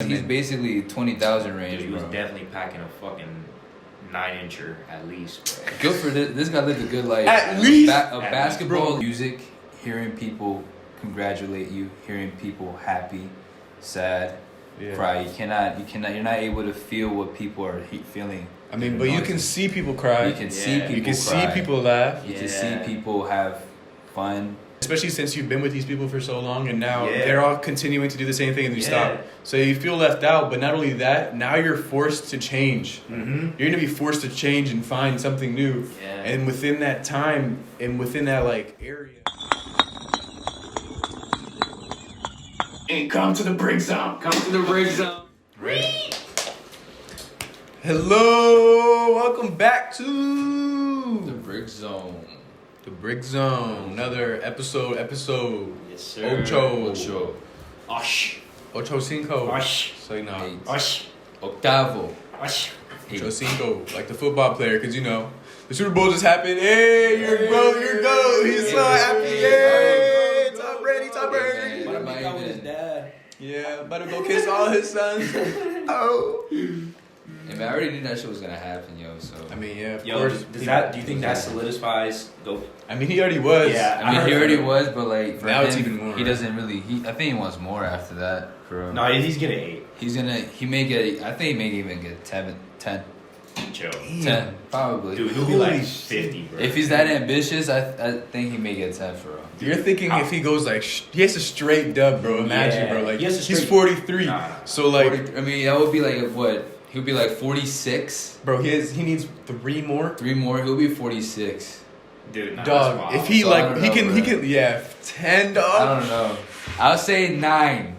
He's basically 20,000 range. Dude, he was definitely packing a fucking 9-incher at least, bro. Good for this. This guy lived a good life. At least basketball, music, hearing people congratulate you, hearing people happy, sad, cry. You cannot. You're not able to feel what people are feeling. I mean, but you can see people cry. You can see people. You can cry. see people laugh. You can see people have fun. Especially since you've been with these people for so long, and now they're all continuing to do the same thing, and you stop. So you feel left out. But not only that, now you're forced to change. Mm-hmm. You're gonna be forced to change and find something new. Yeah. And within that time, and within that like area. And come to the brick zone. Come to the brick zone. Hello, welcome back to The Brick Zone. The Brick Zone. Another episode. Yes, sir. Ocho. Ocho cinco. Osh. So you know. Osh. Octavo. Osh. Ocho cinco, like the football player, because you know the Super Bowl just happened. Hey, you're go. He's so happy. Hey, Tom Brady. But I think with his dad. Yeah, about to go kiss all his sons. Oh. Yeah, man, I already knew that shit was gonna happen, yo. So I mean, yeah, of Yo, course. do you think that solidifies go? I mean, he already was. Yeah. I mean, he already was, but like for now him, it's even more. He doesn't really. I think he wants more after that. For him. No, he's getting 8. He's gonna. He may get. I think he may even get 10. Chill. 10, probably. Dude, he'll be like 50, bro. If he's that ambitious, I think he may get 10 for him. You're thinking if he goes like he has a straight dub, bro. Imagine, bro. Like he's 43. Nah. So like, 40, I mean, that would be like what? He'll be like 46. bro, he needs 3 more. 3 more. He'll be 46. Dude, nah, Dog, if he So like I don't he know, can bro. yeah 10 dog. I don't know. I'll say 9.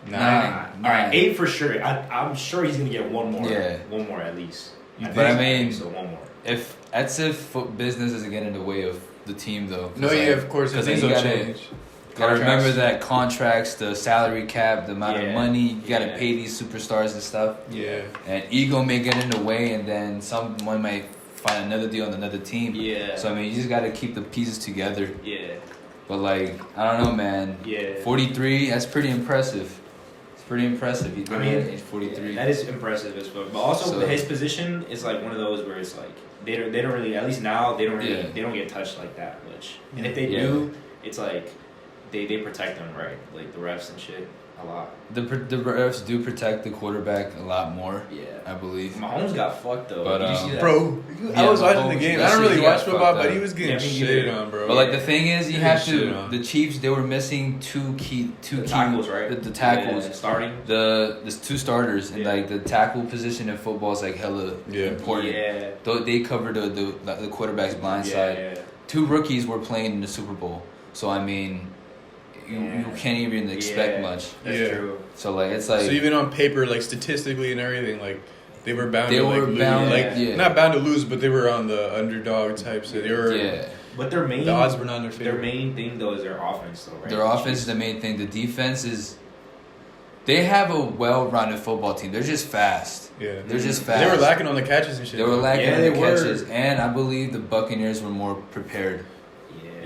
9. All right, 8 for sure. I'm sure he's gonna get one more. Yeah. One more at least. But I mean, so one more. if that's if business doesn't get in the way of the team, though. No, yeah, of course, because things will change. Gotta remember that contracts, the salary cap, the amount of money you gotta pay these superstars and stuff. Yeah. And ego may get in the way, and then someone might find another deal on another team. Yeah. So I mean, you just gotta keep the pieces together. Yeah. But like, I don't know, man. Yeah. 43. That's pretty impressive. It's pretty impressive. He's I mean, age 43. That is impressive as fuck. But also, So- his position is like one of those where it's like they don't really, at least now they don't really they don't get touched like that much. And if they do, it's like they protect them, right, like the refs and shit a lot. The refs do protect the quarterback a lot more. Yeah. I believe. Mahomes got fucked though. But, Did you see that? Bro, Yeah, I was watching Mahomes, the game. that I don't shit, really he watch got football, fucked but up. he was getting Yeah, me shit neither. on, bro. But like the thing is, you have shit to. on. The Chiefs, they were missing two key tackles, right? The tackles, Yeah, starting. the 2 starters, and Yeah. like the tackle position in football is like hella important. Yeah. Though they cover the quarterback's blind side. Yeah. 2 rookies were playing in the Super Bowl, so I mean, you can't even expect much. That's true. So like it's like so even on paper, like statistically and everything, like they were bound. They to, were like, bound, lose. Not bound to lose, but they were on the underdog type. So they were. But The odds were not in their favor. Their main thing though is their offense, though, right? Their offense is the main thing. The defense is. They have a well-rounded football team. They're just fast. Yeah, They're just fast. They were lacking on the catches and shit. They were lacking on they the were. catches, and I believe the Buccaneers were more prepared.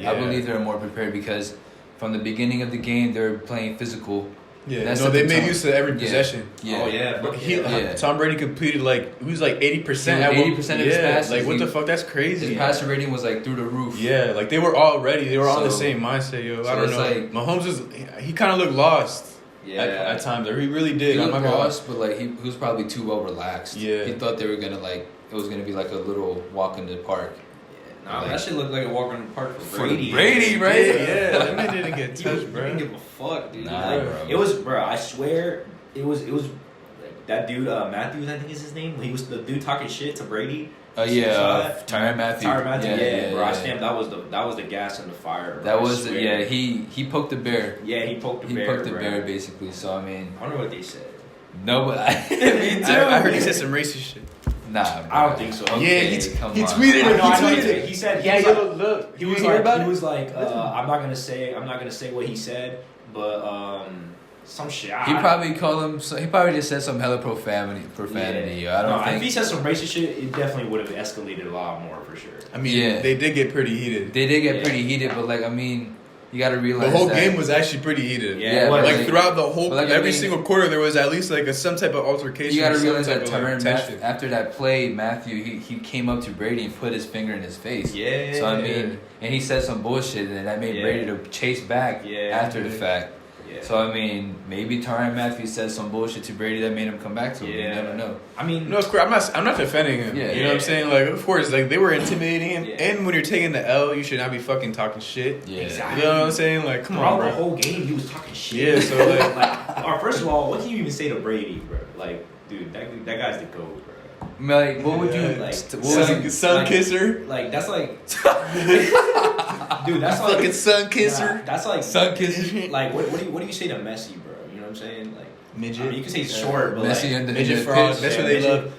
Yeah. I believe they were more prepared because from the beginning of the game, they were playing physical. Yeah, That's no, at they the made time. use of every possession. Oh yeah. But Tom Brady completed like he was like 80%. 80% of his passes. Like what the fuck? That's crazy. His passer rating was like through the roof. Yeah, like they were all ready. They were on the So- same mindset, yo. so I don't it's know. like- Mahomes was he kind of looked lost. At times, or he really did. He I'm looked not gonna- lost, but like he was probably too well relaxed. Yeah. He thought they were gonna like it was gonna be like a little walk in the park. Nah, that shit looked like a walk in the park for For Brady. Brady, right? Yeah, that man didn't get He touched, bro. didn't give a fuck, dude. Nah, Like, bro. It was, bro. I swear, it was like that dude Matthews. I think is his name. He was the dude talking shit to Brady. Tyrann Mathieu. Tyrann Mathieu. Yeah, bro. I yeah. stamped. That was the gas in the fire. Bro. That I was swear. he poked the bear. Yeah, he poked the He bear. poked the bro. bear basically. So I mean, I wonder what they said. no, but me too. I heard he said some racist shit. Nah, I bro. don't think so. Okay, Yeah, come he on. tweeted I it. know, I know, He tweeted it. He said, Yeah, he was yo, like, look. he was hear like, about he it? was like, I'm not gonna say what he said, but some shit. He probably called him. So he probably just said some hella profanity. Yeah. I don't If think he said some racist shit, it definitely would have escalated a lot more for sure. I mean, they did get pretty heated. they did get pretty heated, but like I mean, you got to realize the whole that game was actually pretty heated. Yeah, like throughout the whole, every I mean, single quarter, there was at least like some type of altercation. You got to realize that tension. after that play, Matthew he came up to Brady and put his finger in his face. Yeah. So I mean, and he said some bullshit, and that made Brady to chase back after the fact. Yeah. So I mean, maybe Tyrann Matthew said some bullshit to Brady that made him come back to him. You never know. I mean, no, of course, I'm not defending him. You know what I'm saying? Like, of course, like they were intimidating him, and when you're taking the L, you should not be fucking talking shit. Yeah, exactly. You know what I'm saying? Like, come on, bro. The whole game, he was talking shit. Yeah, so like, first of all, what can you even say to Brady, bro? Like, dude, that guy's the GOAT, bro. Like, what would you like? Sun kisser? Like, that's like, dude, that's like fucking sun kisser. Nah, that's like sun kisser. Like, what do you say to Messi, bro? You know what I'm saying? Like, midget. I mean, you can say short, but Messi like, and the midget fraud. That's what they love.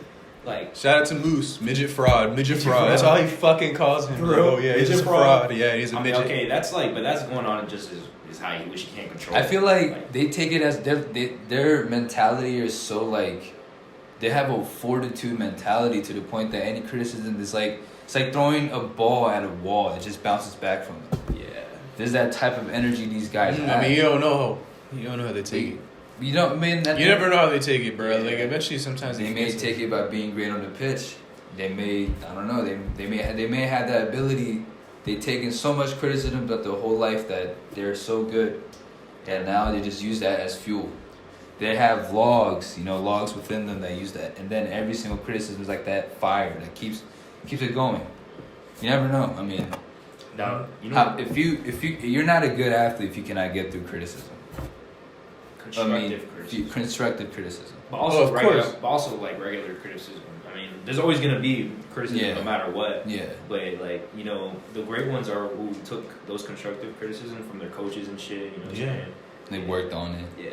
Like, shout out to Moose, midget fraud. That's all he fucking calls him. Bro, yeah, he's a fraud. Yeah, he's a midget. Okay, that's like, but that's going on just as high, which he can't control. I feel like they take it as their mentality is so like they have a fortitude mentality to the point that any criticism is like it's like throwing a ball at a wall. It just bounces back from them. Yeah, there's that type of energy these guys have. I mean, you don't know how they take it. You don't mean that. You never know how they take it, bro. Like eventually, sometimes they may take it by being great on the pitch. They may, I don't know. They may have that ability. They taken so much criticism throughout their whole life that they're so good, and now they just use that as fuel. They have logs within them that use that, and then every single criticism is like that fire that keeps it going. You never know. I mean, no, you know, if you're not a good athlete if you cannot get through criticism. Constructive criticism. But also regular criticism. I mean, there's always gonna be criticism no matter what. Yeah. But like, you know, the great ones are who took those constructive criticism from their coaches and shit. You know what I'm saying? They worked on it. Yeah.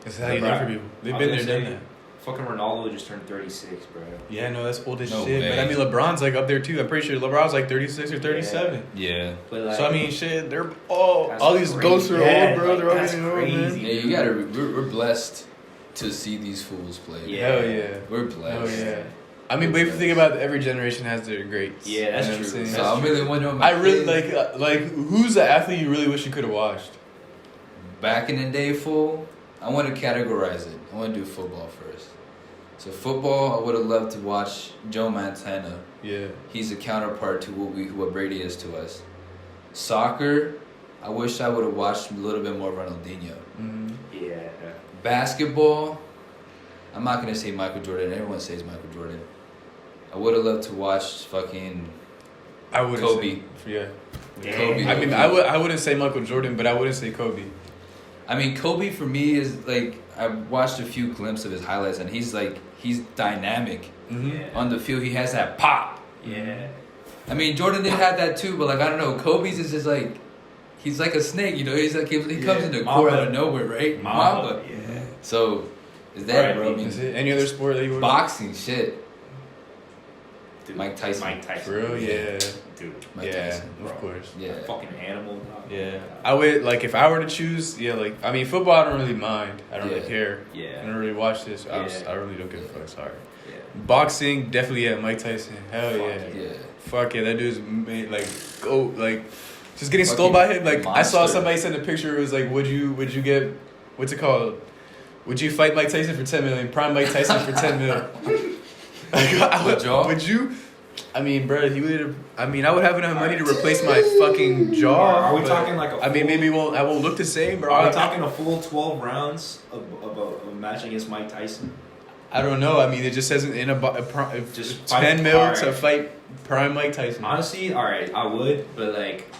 That's how you live for people. They've been there, done that. Fucking Ronaldo just turned 36, bro. Yeah, no, that's old as shit. But I mean, LeBron's like up there too. I'm pretty sure LeBron's like 36 or 37. Yeah. But like, so I mean, shit, they're all these ghosts are old, bro. They're all getting old, man. Yeah, you gotta. We're blessed to see these fools play. Yeah. Hell yeah. We're blessed. Oh yeah. I mean, but if you think about it, every generation has their greats. Yeah, that's true. So I'm really wondering. I really like who's the athlete you really wish you could have watched? Back in the day, fool. I want to categorize it. I want to do football first. So football, I would have loved to watch Joe Montana. Yeah. He's a counterpart to what Brady is to us. Soccer, I wish I would have watched a little bit more Ronaldinho. Mm-hmm. Yeah. Basketball, I'm not going to say Michael Jordan. Everyone says Michael Jordan. I would have loved to watch fucking Kobe. Kobe. I mean, I wouldn't say Michael Jordan, but I wouldn't say Kobe. I mean, Kobe for me is like, I watched a few glimpses of his highlights, and he's dynamic on the field. He has that pop. Yeah. I mean, Jordan did have that too, but like, I don't know. Kobe's is just like, he's like a snake, you know. He's like, he comes in the court out of nowhere, right? Mamba. Yeah. So, is that, right, bro? I mean, is it any other sport that you would? Boxing, shit. Dude, Mike Tyson. For real, yeah. Dude. Mike Tyson, of course. Yeah. Fucking animal. Yeah. I would, like, if I were to choose, I mean, football, I don't really mind. I don't really care. Yeah. I don't really watch this. I really don't give a fuck. Sorry. Yeah. Boxing, definitely, Mike Tyson. Hell yeah. Fuck yeah, that dude's made, just getting stole by him. Like, monster. I saw somebody send a picture. It was like, would you get, what's it called? Would you fight Mike Tyson for $10 million? Prime Mike Tyson for $10 million. Would you? I mean, bro, I would have enough money to replace my fucking jaw. Are we talking like I mean, maybe I won't look the same, bro. Are we talking a full 12 rounds of a match against Mike Tyson? I don't know. I mean, it just says just 10 mil to fight Prime Mike Tyson. Honestly, all right, I would, but like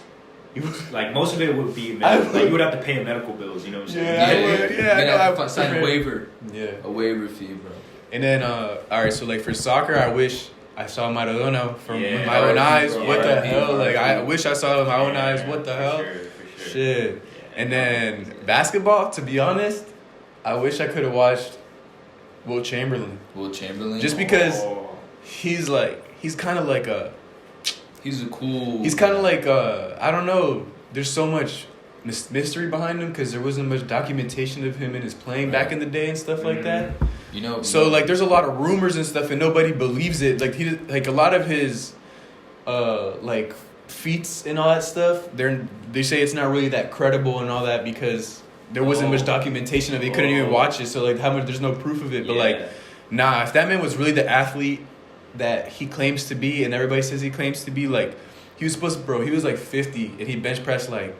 most of it would be you would have to pay medical bills. You know what I'm saying? Yeah, I would. Yeah, I know. I would sign a waiver. Yeah, a waiver fee, bro. And then, all right, so like for soccer, I wish I saw Maradona with my own eyes. Bro. What the hell? Like, I wish I saw it with my own eyes. What the hell? For sure. Shit. Yeah, and then basketball, to be honest, I wish I could have watched Wilt Chamberlain. Just because he's kind of like a... He's kind of like I don't know. There's so much mystery behind him because there wasn't much documentation of him in his playing back in the day and stuff like that. You know, so like there's a lot of rumors and stuff and nobody believes it. Like a lot of his feats and all that stuff, they say it's not really that credible and all that because there wasn't much documentation of it. You couldn't even watch it, so like there's no proof of it. But like, nah, if that man was really the athlete that he claims to be and everybody says he claims to be, like, he was supposed to, bro, he was like 50 and he bench pressed like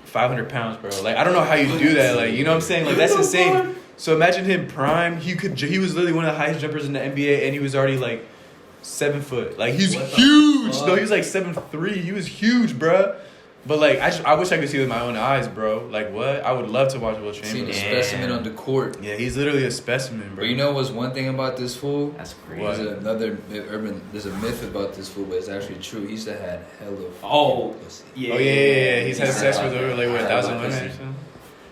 500 pounds, bro. Like, I don't know how you do that. Like, you know what I'm saying? Like, that's insane. So imagine him prime. He was literally one of the highest jumpers in the NBA, and he was already like 7 foot. Like, he's huge. No, he was like 7'3". He was huge, bruh. But like, I wish I could see it with my own eyes, bro. Like, what? I would love to watch Wilt Chamberlain. Seen a specimen on the court. Yeah, he's literally a specimen, bro. But you know what's one thing about this fool? That's crazy. There's a myth about this fool, but it's actually true. He used to have hella pussy. Yeah. He's had sex with over like 1,000 women or something.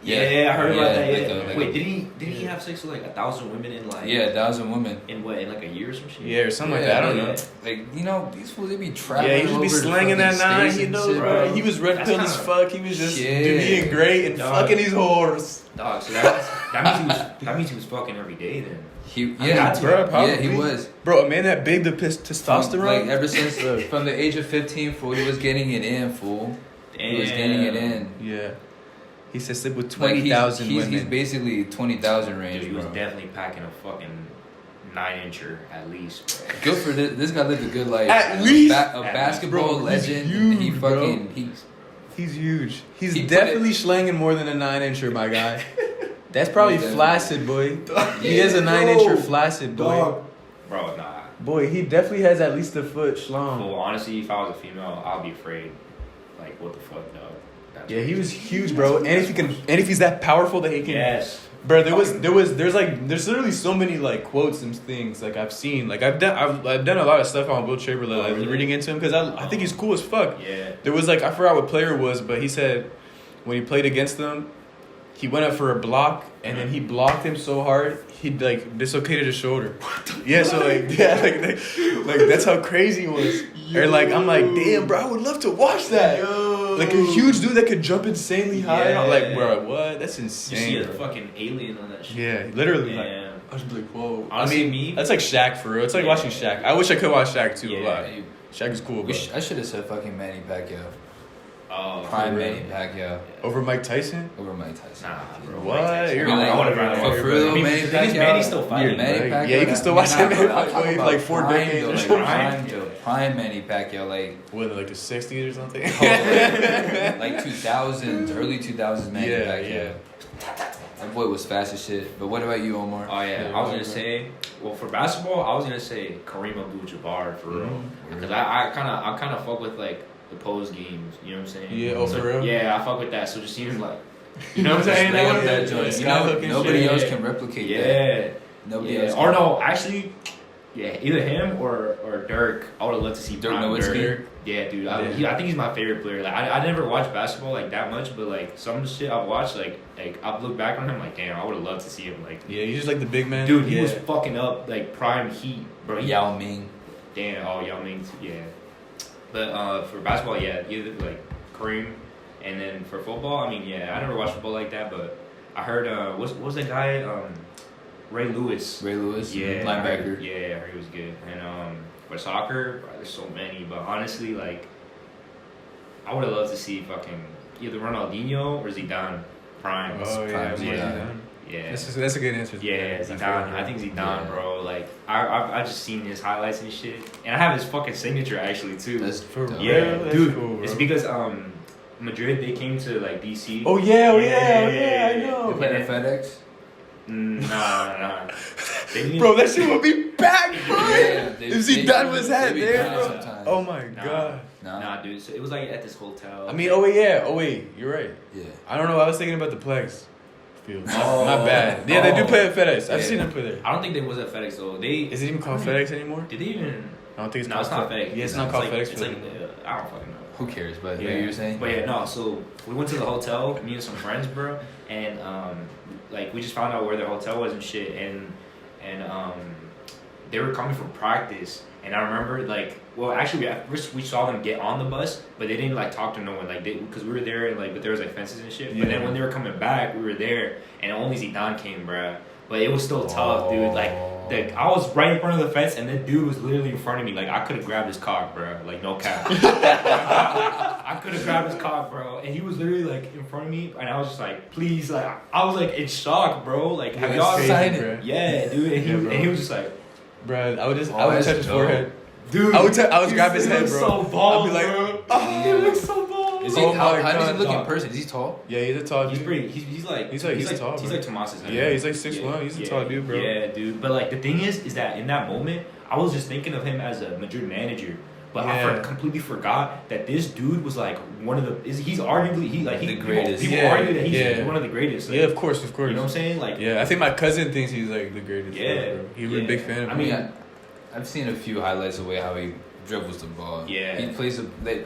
Yeah, I heard about that. Wait, did he have sex with like 1,000 women in like? Yeah, 1,000 women. In what? In like a year or some shit? Yeah, or something like that. I don't know. Like, you know, these fools, they be traveling. Yeah, he just be slanging that 9. You know, bro. He was red pilled as fuck. He was just being great and fucking these whores. Dog. So that means he was fucking every day then. He was. Bro, a man that big the testosterone. Like, ever since from the age of 15, fool, he was getting it in, fool. Damn. He was getting it in. Yeah. He said sleep with 20,000 women. He's basically 20,000 range. Dude, he was definitely packing a fucking 9-incher at least, bro. Good for this. This guy lived a good life. At least a basketball legend. He's huge. He's definitely slanging more than a 9-incher, my guy. That's probably flaccid, boy. He has a 9-incher flaccid, boy. Bro, nah. Boy, he definitely has at least a foot schlong. Well, honestly, if I was a female, I'd be afraid. Like, what the fuck, dog? Yeah, he was huge, bro. And if he's that powerful that he can. Yes. Bro, there's literally so many like quotes and things like I've seen. Like I've done a lot of stuff on Wilt Chamberlain. Like really? Reading into him because I think he's cool as fuck. Yeah. There was like I forgot what player it was, but he said when he played against them, he went up for a block and then he blocked him so hard he like dislocated his shoulder. Yeah, so like that's how crazy he was. Or like I'm like, damn, bro, I would love to watch that. Like a huge dude that could jump insanely high. I'm like, bro, what? That's insane. You see a fucking alien on that shit. Yeah, literally. Yeah. Like, I was like, whoa. Honestly, that's like Shaq for real. It's like watching Shaq. I wish I could watch Shaq too a lot. Yeah. Shaq is cool, bro. I should have said fucking Manny Pacquiao. Oh, prime Manny Pacquiao. Over Mike Tyson? Over Mike Tyson. Nah, bro. What? I would have rather for real, Manny Pacquiao. Manny's still fighting. Manny Pacquiao. Yeah, you can still watch that man fight like 4 decades. Prime Manny Pacquiao, like what, like the 60s or something? Like 2000s, early 2000s Manny Pacquiao. Yeah. That boy was fast as shit. But what about you, Omar? Oh yeah, I was gonna say. Well, for basketball, I was gonna say Kareem Abdul-Jabbar for real, because I kind of fuck with like the pose games. You know what I'm saying? Yeah. For real. Yeah, I fuck with that. So just seeing like, you know what I'm saying? Like that joint. You know, nobody else can replicate that. Nobody else. Or no, actually. Yeah, either him or Dirk. I would have loved to see Dirk Nowitzki. Yeah, dude. I think he's my favorite player. Like I never watched basketball like that much, but like some of the shit I've watched, like I've looked back on him like, damn, I would have loved to see him. Like, yeah, he's just like the big man. Dude, he was fucking up like prime heat, bro. Yao Ming. Damn, Yao Ming, yeah. But for basketball, yeah, either like Kareem, and then for football, I mean, yeah, I never watched football like that, but I heard what was that guy? Ray Lewis. Yeah, linebacker. I heard he was good. And for soccer, there's so many, but honestly, like, I would have loved to see fucking either Ronaldinho or Zidane prime. Yeah. That's a good answer. Yeah, Zidane. I think Zidane, bro. Like, I just seen his highlights and shit, and I have his fucking signature actually too. That's for real. Yeah, that's dude. Cool, it's because Madrid, they came to like DC. Oh yeah, I know. They played at FedEx. Nah. Bro, that shit would be back, bro. Yeah, if Zidane was at there, bro. Sometimes. Oh my god. Nah, dude. So it was like at this hotel. I mean, oh wait, you're right. Yeah. I don't know. I was thinking about the Plex field. My bad. Yeah, they do play at FedEx. I've seen them play there. I don't think they was at FedEx though. Is it even called FedEx anymore? Did they even? I don't think it's. No, it's not FedEx. Yeah, it's not called FedEx. It's like I don't fucking know. Who cares? But yeah, you were saying. But yeah, no. So we went to the hotel, me and some friends, bro, and like we just found out where their hotel was and shit, and they were coming from practice, and I remember like, well, actually we saw them get on the bus, but they didn't like talk to no one, like because we were there and like, but there was like fences and shit. Yeah. But then when they were coming back, we were there, and only Zidane came, bruh. but it was still tough, dude. Like, I was right in front of the fence, and that dude was literally in front of me. Like, I could have grabbed his cock, bro. Like, no cap. I could have grabbed his cock, bro. And he was literally, like, in front of me, and I was just like, please. Like, I was, like, in shock, bro. Like, have y'all signed it? Yeah, dude. And he was just like, bro, I would touch his forehead. Dude, I would grab his head, bro. So bald, I'd be like, oh, he looks so bald. Is he, how does he look in person? Is he tall? Yeah, he's a tall dude. He's pretty. He's like tall. He's like Tomas's height. Yeah, he's like 6'1". He's a tall dude, bro. Yeah, dude. But like the thing is that in that moment, I was just thinking of him as a Madrid manager. But I completely forgot that this dude was like one of the. He's arguably the greatest. People argue that he's one of the greatest. Like, yeah, of course. You know what I'm saying? Like, yeah, I think my cousin thinks he's like the greatest. Yeah, bro. He was a big fan. I mean, I've seen a few highlights of how he dribbles the ball. Yeah, he plays.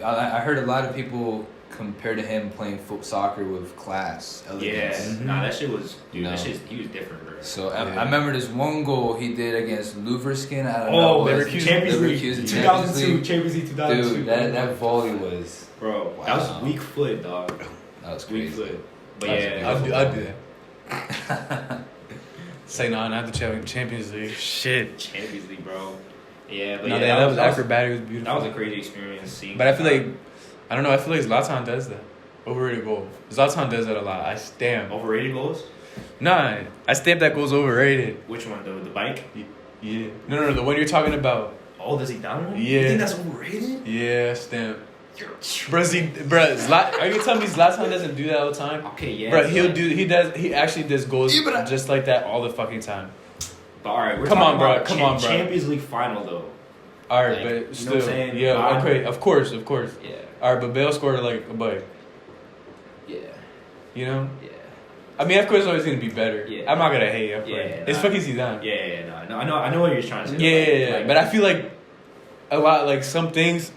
I heard a lot of people compare to him playing soccer with class, elegance. Yeah, nah, that shit was, dude. That shit, he was different, bro. So I remember this one goal he did against Luverskin. I don't know. Champions League 2002, Champions League 2002. Dude, that volley was, bro. Wow. That was weak foot, dog. That was crazy. Weak foot. But yeah, I'd do that. Say no, not the Champions League. Shit. Champions League, bro. Yeah, but no, that was acrobatic. It was beautiful. That was a crazy experience seeing. But I feel like, I don't know. I feel like Zlatan does that. Overrated goal. Zlatan does that a lot. I stamp. Overrated goals? Nah, I stamp that goal's overrated. Which one? The bike? Yeah. No, the one you're talking about. Oh, does he down one? Yeah. You think that's overrated? Yeah, stamp. Are you telling me Zlatan doesn't do that all the time? Okay, yeah. Bro, he actually does goals just like that all the fucking time. But alright, come on, bro. Champions League final though. Alright, but still, you know what I'm saying? Yeah, okay, of course. Yeah. Alright, but Bale scored like a bike. Yeah. You know? Yeah. I mean, of course, it's always gonna be better. Yeah. I'm not gonna hate him. It's fucking Zidane. Yeah. No, I know what you're trying to say. Yeah. Like, but I feel like a lot, like some things.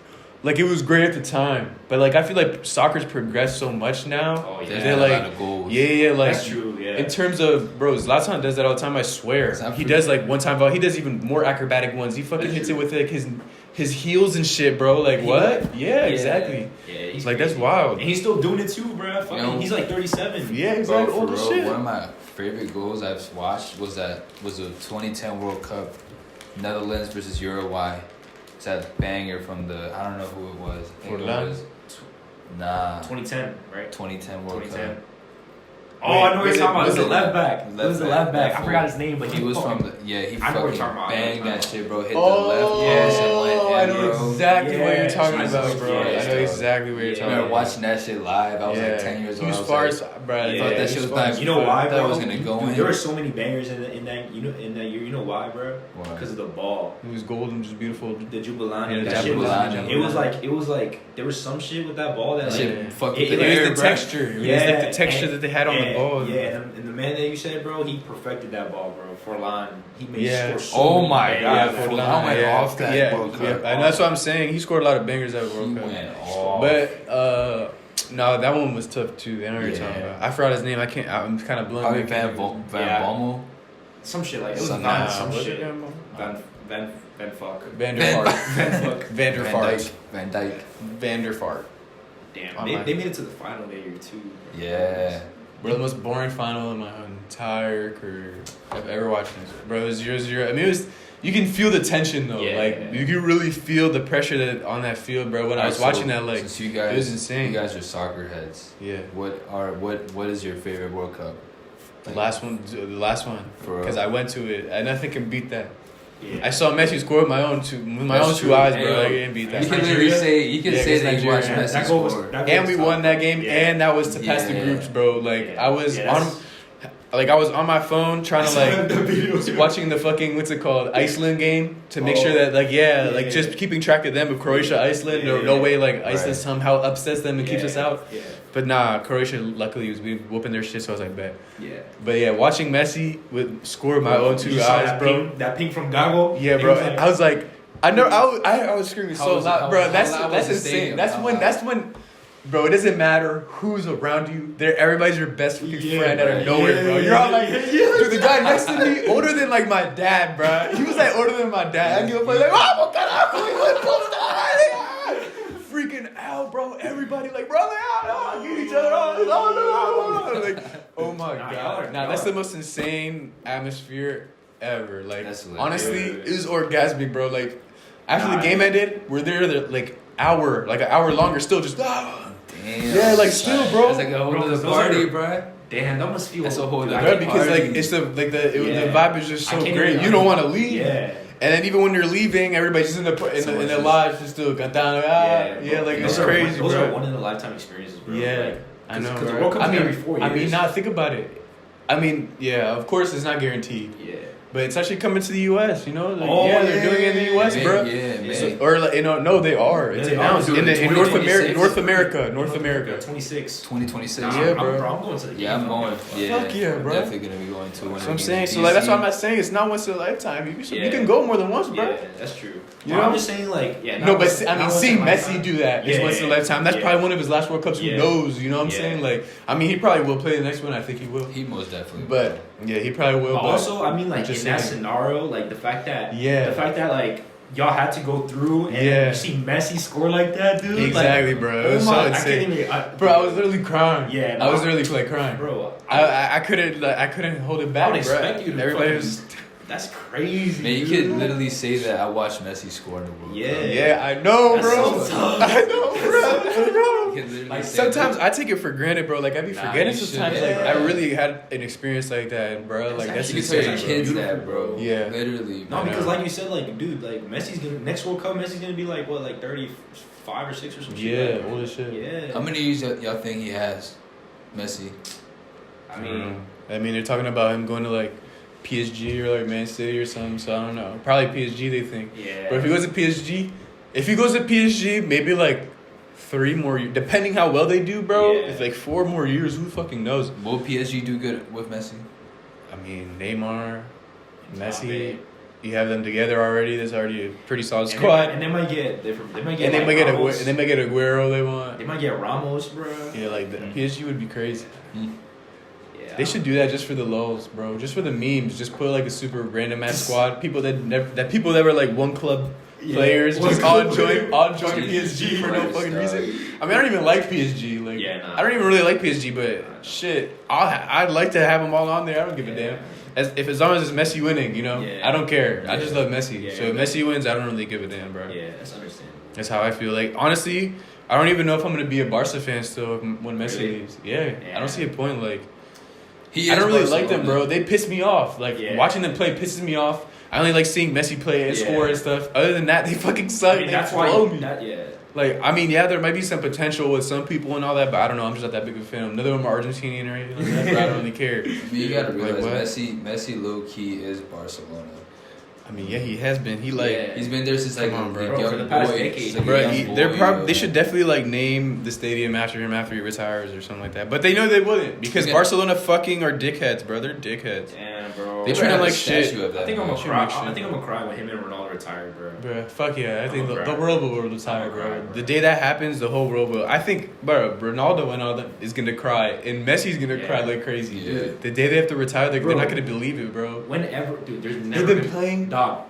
Like, it was great at the time, but, like, I feel like soccer's progressed so much now. Oh, yeah. They're, like, a lot of goals. Yeah, like... That's true, yeah. In terms of... Bro, Zlatan does that all the time, I swear. He does, like, one-time ball. He does even more acrobatic ones. He fucking hits it with, like, his heels and shit, bro. Like, what? Yeah, exactly. Yeah, he's like, crazy. That's wild. And he's still doing it, too, bro. Fucking, he's, like, 37. Yeah, he's like old as shit. One of my favorite goals I've watched was the 2010 World Cup, Netherlands versus Uruguay. It's that banger from the, I don't know who it was. I think it was 2010, right? 2010 World Cup. Oh, I know what you're talking about. It was the left back. It was the left back. I forgot his name, but he was from the, he fucking banged that shit, bro. Hit the left post and went in, I know exactly what you're talking about, bro. I know exactly what you're talking about. I remember watching that shit live. I was like 10 years old. He was sparse, bro. I thought that shit was nice. You know why, bro? That was gonna go in. There were so many bangers in that year. You know why, bro? Because of the ball. It was golden, just beautiful. The Jubilani. It was like there was some shit with that ball that like it was the texture. Yeah, it was like the texture that they had on the ball. Yeah, and the man that you said, bro, he perfected that ball, bro. Forlan, he made score so oh my god, Forlan went off that World Cup. And that's what I'm saying. He scored a lot of bangers that World Cup. But no, that one was tough too. I know what you're talking about. I forgot his name. I'm kind of blowing. Van Bommel. Some shit like it was some shit. Van der Fart. Damn, they made it to the final that year too. Yeah. Bro, the most boring final in my entire career I've ever watched. Bro, it was 0-0. I mean, you can feel the tension though. You can really feel the pressure on that field, bro. When I was watching that, like, it was insane. You guys are soccer heads. Yeah. What is your favorite World Cup? The last one, because I went to it, and nothing can beat that. Yeah. I saw Messi score with my own two eyes, bro. I can't beat that. You can literally say that you watched Messi score. And we won that game, and that was to pass the groups, bro. Like, I was on my phone trying to, like, watching the fucking, what's it called, Iceland game to make sure that, just keeping track of them with Croatia, Iceland. No way, like, Iceland somehow upsets them and keeps us out. Yeah. But nah, Croatia luckily was whooping their shit, so I was like, bet. Yeah. But yeah, watching Messi score with my own two eyes, bro. That pink from Gago. Yeah, bro. I was like, I was screaming so loud, bro. That's insane. That's when. Bro, it doesn't matter who's around you. Everybody's your best fucking friend out of nowhere, bro. You're all like, dude, the guy next to me, older than like my dad, bro. He was like older than my dad. I give a fuck, like, oh my god, freaking out, bro. Everybody like, bro, they get each other. Oh, no. Like, oh my God. Nah, that's the most insane atmosphere ever. Like, honestly, it was orgasmic, bro. Like, after the game ended, we're there like an hour longer, still just damn. Yeah, like still, bro. It's like a whole other party, bro. Damn, that must feel. That's a whole other party. Because like it's the vibe is just so great. You don't want to leave. Yeah. And then even when you're leaving, everybody's just in the lodge just still got down. Like it's crazy, bro. Those bro. are one in a lifetime experiences, bro. Yeah, like, I know. Because the World Cup's every 4 years. I mean, now think about it. I mean, yeah, of course it's not guaranteed. Yeah. But it's actually coming to the U.S., you know? Like, they're doing it in the U.S., bro. Yeah, man. So, or, like, no, they are. It's announced in North America. 2026. 2026. Yeah, bro. I'm going to the game. Yeah, I'm going. Yeah, fuck yeah, bro. Definitely going to be going to one. That's what I'm saying. So, like, that's what I'm not saying. It's not once in a lifetime. You can go more than once, bro. Yeah, that's true. You know? I'm just saying, like, No, but I mean, seeing Messi do that is once in a lifetime. That's probably one of his last World Cups. Who knows? You know what I'm saying? Like, I mean, he probably will play the next one. I think he will. He most definitely. But yeah, he probably will. But also, I mean, like in that scenario, like the fact that like y'all had to go through and you see Messi score like that, dude. Exactly, like, bro. It was so insane. I was literally crying. Yeah, I was literally like crying, bro. I couldn't hold it back, I would expect bro. you to Everybody was. That's crazy. Man, you could literally say that I watched Messi score in the World Cup. Yeah, I know, bro. So tough. I know, bro. Like sometimes I take it for granted, bro. Like I be forgetting sometimes. Like I really had an experience like that, bro. Like that's you can tell your kids that, bro. Yeah, literally. No, because like you said, like dude, like Messi's gonna next World Cup. Messi's gonna be like what, like 35 or 6 or some shit. Yeah, old as shit. Yeah. How many years y'all think he has, Messi? I mean, they're talking about him going to like PSG or like Man City or something. So I don't know. Probably PSG. They think. Yeah. But if he goes to PSG, maybe like 3 more years, depending how well they do, bro. Yeah. It's like 4 more years. Who fucking knows? Will PSG do good with Messi? I mean, Neymar, Messi. You have them together already. That's already a pretty solid squad. And they might get different. They might get Aguero. They want. They might get Ramos, bro. Yeah, like the PSG would be crazy. Yeah. They should do that just for the lulz, bro. Just for the memes. Just put like a super random ass squad. People that were like one club players just all join PSG for no fucking reason. I mean, I don't even like PSG. Like, I don't even really like PSG, but shit, I'd like to have them all on there. I don't give a damn. As long as it's Messi winning, you know, I don't care. I just love Messi. So if Messi wins, I don't really give a damn, bro. Yeah, that's understandable. That's how I feel. Like honestly, I don't even know if I'm gonna be a Barca fan still when Messi leaves. Yeah, I don't see a point. Like, I don't really like them, bro. They piss me off. Like watching them play pisses me off. I only like seeing Messi play and score and stuff. Other than that, they fucking suck. I mean, that's blow me. Like, I mean, there might be some potential with some people and all that, but I don't know. I'm just not that big of a fan. None of them are Argentinian or anything like that, but I don't really care. I mean, you gotta realize Messi low key is Barcelona. I mean, he has been. He's been there since like young for the past decade. Bro, they should definitely like name the stadium after him after he retires or something like that. But they know they wouldn't because Barcelona fucking are dickheads, bro. They're dickheads. Damn, bro. They treat him like shit. I think I'm gonna cry. I think I'm gonna cry when him and Ronaldo retire, bro. Bro, fuck yeah. I think the world will retire, bro. The day that happens, the whole world will. I think, bro, Ronaldo and all that is gonna cry, and Messi's gonna cry like crazy. Yeah. The day they have to retire, they're not gonna believe it, bro. Whenever, dude, there's never they've been playing. Dog,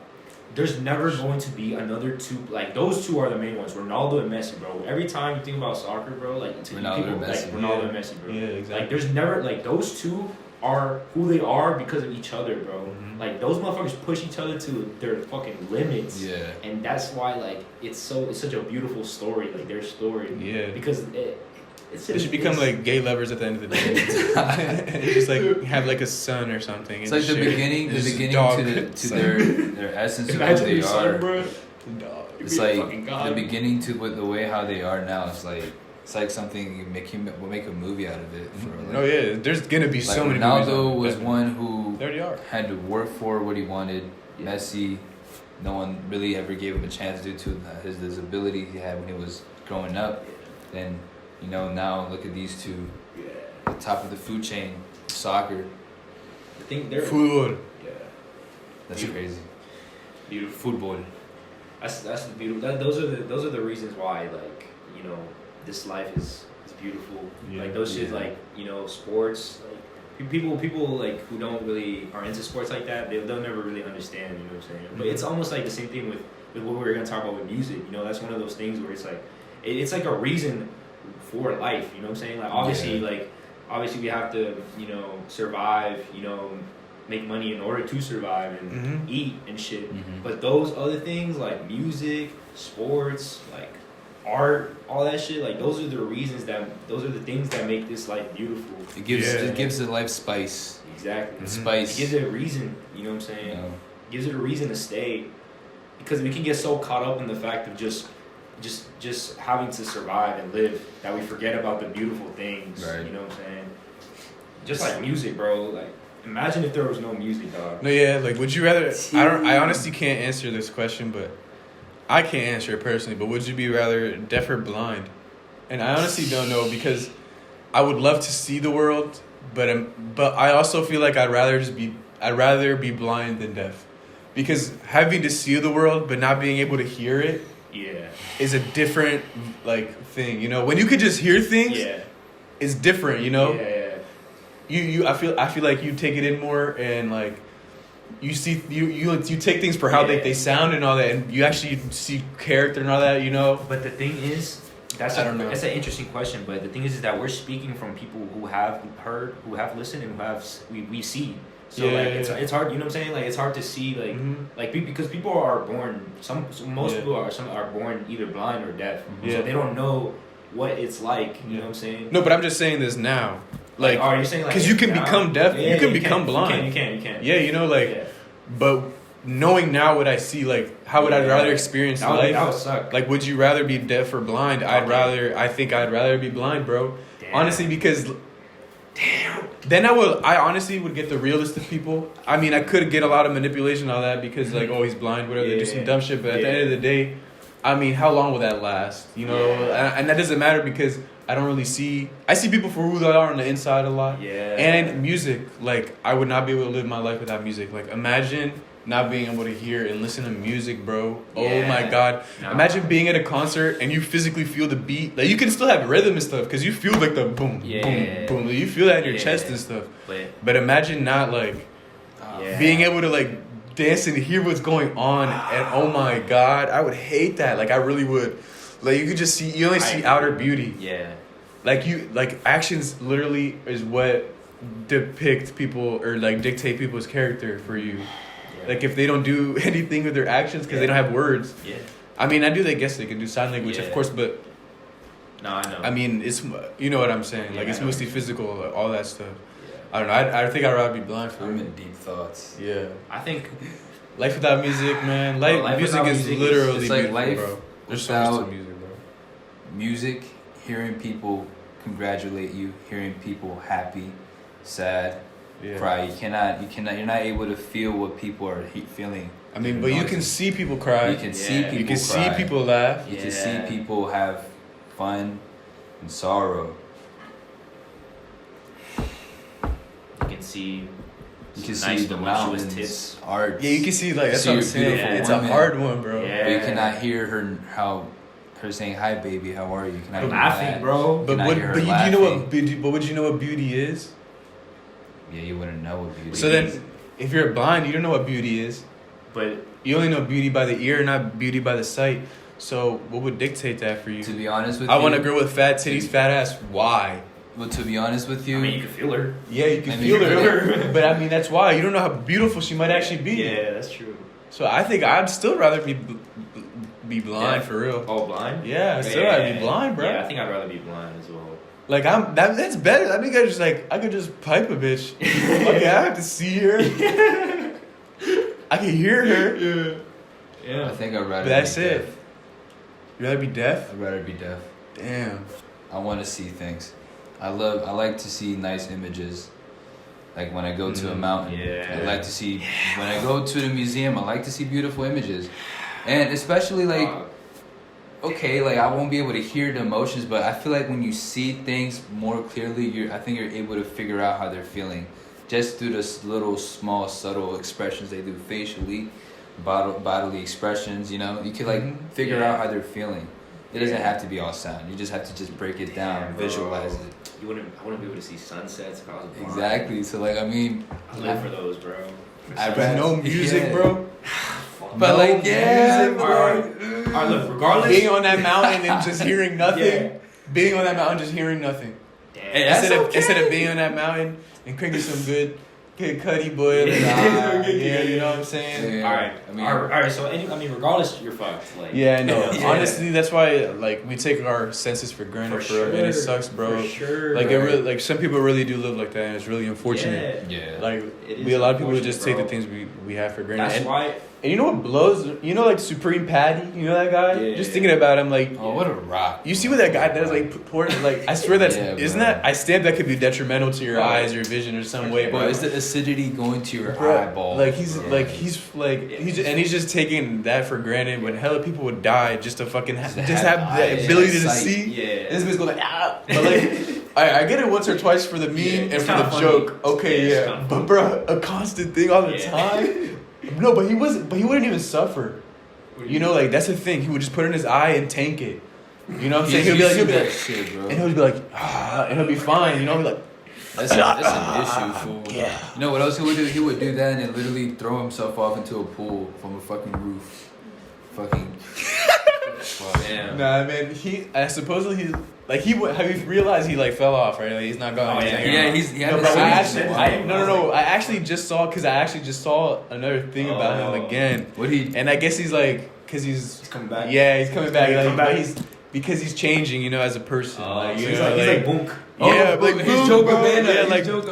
there's never going to be another two. Like those two are the main ones, Ronaldo and Messi, bro. Every time you think about soccer, bro, like Ronaldo and Messi, bro. Yeah, exactly. Like there's never like those two are who they are because of each other, bro. Mm-hmm. Like those motherfuckers push each other to their fucking limits. Yeah. And that's why like it's such a beautiful story, like their story. Yeah. Because they should become like gay lovers at the end of the day. Just like have like a son or something. It's like the beginning to their essence of who they are. Bro. It's like the beginning to the way how they are now. It's like something we'll make a movie out of it. Oh yeah, there's gonna be so many. Ronaldo was one who had to work for what he wanted. Yeah. Messi, no one really ever gave him a chance due to his ability he had when he was growing up. Then now look at these two, the top of the food chain, soccer. I think they're football. Yeah, that's crazy. Beautiful football. That's the beautiful. Those are the reasons why this life is beautiful. Yeah, like those shit, like sports. Like people like who don't really are into sports like that, they'll never really understand. You know what I'm saying? Mm-hmm. But it's almost like the same thing with what we were gonna talk about with music. That's one of those things where it's like it's like a reason for life. You know what I'm saying? Like obviously we have to, you know, survive. You know, make money in order to survive and eat and shit. But those other things like music, sports, like art, all that shit, like those are the things that make this life beautiful. It gives the life spice. Exactly. Spice. It gives it a reason, you know what I'm saying? Yeah. It gives it a reason to stay. Because we can get so caught up in the fact of just having to survive and live that we forget about the beautiful things. Right. You know what I'm saying? Just like music, bro. Like imagine if there was no music, dog. No, yeah, like would you rather I honestly can't answer this question, but I can't answer it personally, but would you be rather deaf or blind? And I honestly don't know, because I would love to see the world, but I also feel like I'd rather be blind than deaf. Because having to see the world but not being able to hear it is a different like thing, you know. When you could just hear things, it's different, you know. I feel like you take it in more, and like you see you take things for how they sound and all that, and you actually see character and all that, you know. But the thing is, that's an interesting question. But the thing is that we're speaking from people who have heard, who have listened, and we see. So it's hard, you know what I'm saying? Like it's hard to see like because people are born most people are born either blind or deaf. So they don't know what it's like, you know what I'm saying? No, but I'm just saying this now. Like, are you saying like because you can become deaf, you can become blind. You can. Yeah, you know, like but knowing now what I see, like how would I rather experience life? That would suck. Like, would you rather be deaf or blind? I think I'd rather be blind, bro. Damn. Honestly, because then I honestly would get the realest of people. I mean, I could get a lot of manipulation on that because like, oh, he's blind, whatever, do some dumb shit. But at the end of the day, I mean, how long will that last? You know, and that doesn't matter because I don't really see. I see people for who they are on the inside a lot. Yeah. And music, like I would not be able to live my life without music. Like imagine not being able to hear and listen to music, bro. Yeah. Oh my God. No. Imagine being at a concert and you physically feel the beat. Like you can still have rhythm and stuff because you feel like the boom, boom, boom. Like, you feel that in your chest and stuff. But imagine not like being able to like dance and hear what's going on. And oh my God, I would hate that. Like I really would. Like you could just see, you only see outer beauty. Yeah. Like actions literally is what depict people or like dictate people's character for you. Like if they don't do anything with their actions because they don't have words. Yeah. I mean, I guess they can do sign language, of course, but. No, I know. I mean, it's, you know what I'm saying? Like it's mostly physical, like, all that stuff. Yeah. I don't know. I think I'd rather be blind for. I'm in deep thoughts. Yeah. I think. Life without music, man. Music is literally it's like beautiful, life bro. There's so much to music, bro. Music, hearing people congratulate you, hearing people happy, sad. Yeah. Cry. You're not able to feel what people are feeling. I mean, but you can see people cry. You can see people. You can cry. see people laugh. You can see people have fun and sorrow. You can see nice the mountains, tits. art. Yeah, you can see like that's what I'm saying. It's a hard one, bro. Yeah. But you cannot hear her saying hi, baby. How are you? You cannot hear laughing, bro. But would you know what beauty is? Yeah, you wouldn't know what beauty is. So then, if you're blind, you don't know what beauty is. But you only know beauty by the ear, not beauty by the sight. So what would dictate that for you? To be honest with you, I want a girl with fat titties, fat ass. Why? But to be honest with you, I mean, you can feel her. Yeah, you can feel her. But I mean, that's why. You don't know how beautiful she might actually be. Yeah, that's true. So I think I'd still rather be blind for real. Oh, blind? Yeah, I'd still rather be blind, bro. Yeah, I think I'd rather be blind as well. Like that's better. I think I could just pipe a bitch. Okay, I have to see her. I can hear her. Yeah. I think I'd rather. But that's be it. Deaf. You'd rather be deaf? I'd rather be deaf. Damn. I want to see things. I like to see nice images. Like when I go to a mountain, I like to see. When I go to the museum, I like to see beautiful images, and especially like. Okay, like I won't be able to hear the emotions, but I feel like when you see things more clearly, I think you're able to figure out how they're feeling, just through the little, small, subtle expressions they do facially, bodily expressions. You know, you can like figure out how they're feeling. It doesn't have to be all sound. You just have to just break it down, visualize it. I wouldn't be able to see sunsets if I was blind. Exactly. So like, I mean, I live for those, bro. No music, bro. But like, music, bro. Alright, look, regardless. Being on that mountain and just hearing nothing. Yeah. Being on that mountain just hearing nothing. Damn. Instead of being on that mountain and cooking some good Cuddy boy. Yeah, you know what I'm saying? Yeah. Alright, so regardless, you're fucked. Like, yeah, I know. Yeah. Honestly, that's why like we take our senses for granted, bro. And it sucks, bro. For sure. Like it really, like some people really do live like that, and it's really unfortunate. Yeah. Like a lot of people would just take the things we have for granted. That's why. And you know what blows? You know, like Supreme Patty. You know that guy? Yeah. Just thinking about him, like, oh, what a rock! You see what that guy does? Like, pour, like I swear that's isn't that? I stand that could be detrimental to your eyes, your vision, or some way. Bro, is the acidity going to your eyeball? Like he's just taking that for granted. When hella people would die just to fucking have the ability to see. Yeah, and this man's going like but like. I get it once or twice for the meme and for the funny joke. Okay, yeah. But bro, a constant thing all the time. No, but he wouldn't even suffer. You know, like that's the thing. He would just put it in his eye and tank it. You know what I'm saying? He'll be like, shit, bro. And he'll be like, and he'll be fine. You know, he'll be like, that's an issue, fool. Yeah. You know what else he would do? He would do that and then literally throw himself off into a pool from a fucking roof. Fucking. Damn. Nah, man. Supposedly have you realized he like fell off, right? Like he's not going. I actually just saw another thing about him again. And I guess he's like, cause he's coming back. Yeah, he's coming back. Because he's changing, you know, as a person. Like, so he's like boom. Yeah, like he's Joe Gabbana. Yeah, like John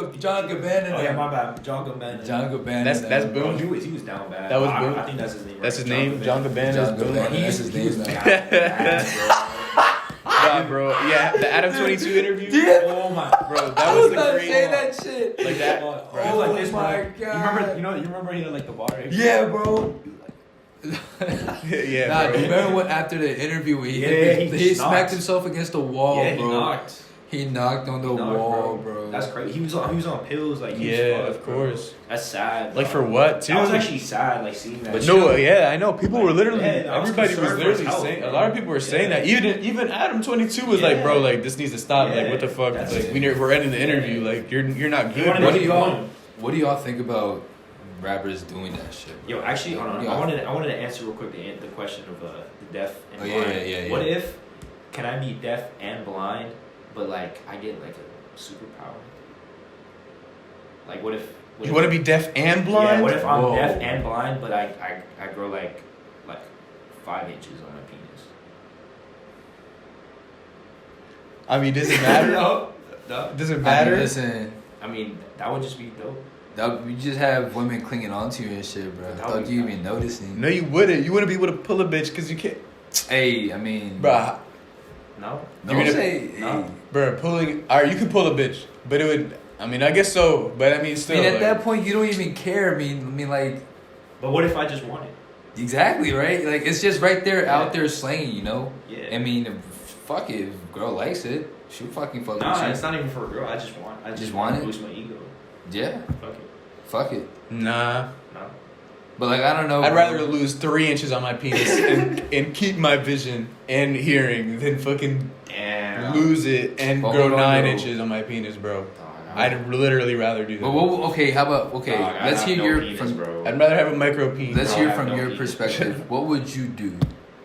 Gabbana. Oh yeah, my bad. John Gabbana. That's Boom. He was down bad. That was Boom. I think that's his name. That's his name. John Gabbana. That's his name. Nah, bro. Yeah, the Adam 22 interview. Yeah. Oh my, bro. That was the great. Say that shit. Like that. Oh like this, my god. You remember he had like the water. Yeah, bro. Yeah, nah, bro. you remember what after the interview where he smacked himself against the wall, bro. He knocked on the wall, bro. That's crazy. He was on pills, like of course. That's sad. Like for what, too? I was actually sad, like seeing that. But I know. People were literally. Everybody was literally saying. A lot of people were saying that. Even Adam 22 was like, bro, like this needs to stop. Like what the fuck? Like we're ending the interview. Like you're not good. What do y'all think about rappers doing that shit? Yo, actually, hold on. I wanted to answer real quick the question of the deaf and blind. Yeah. What if can I be deaf and blind? But like I get like a superpower. Like what if you want to be deaf and blind? Yeah. What if I'm deaf and blind, but I grow like 5 inches on my penis? I mean, does it matter? No. Does it matter? Listen. I mean, that would just be dope. You just have women clinging onto you and shit, bro. I thought you even noticing. No, you wouldn't. You wouldn't be able to pull a bitch because you can't. Hey, I mean, bro. No. Don't say no. Bro, pulling. Alright, you could pull a bitch, but it would. I mean, I guess so, but I mean, still. I mean, at that point, you don't even care. I mean, like. But what if I just want it? Exactly, right? Like it's just right there, out there slaying, you know. Yeah. I mean, fuck it. If a girl likes it, she'll fucking fuck. Nah, it's not even for a girl. I just want it. To boost my ego. Yeah. Fuck it. Nah. But like I don't know. I'd rather lose 3 inches on my penis and keep my vision and hearing than fucking lose it and grow 9 inches on my penis, bro. I'd literally rather do that. Well, okay, how about let's hear your penis, bro. I'd rather have a micro penis. Let's hear from your perspective. What would you do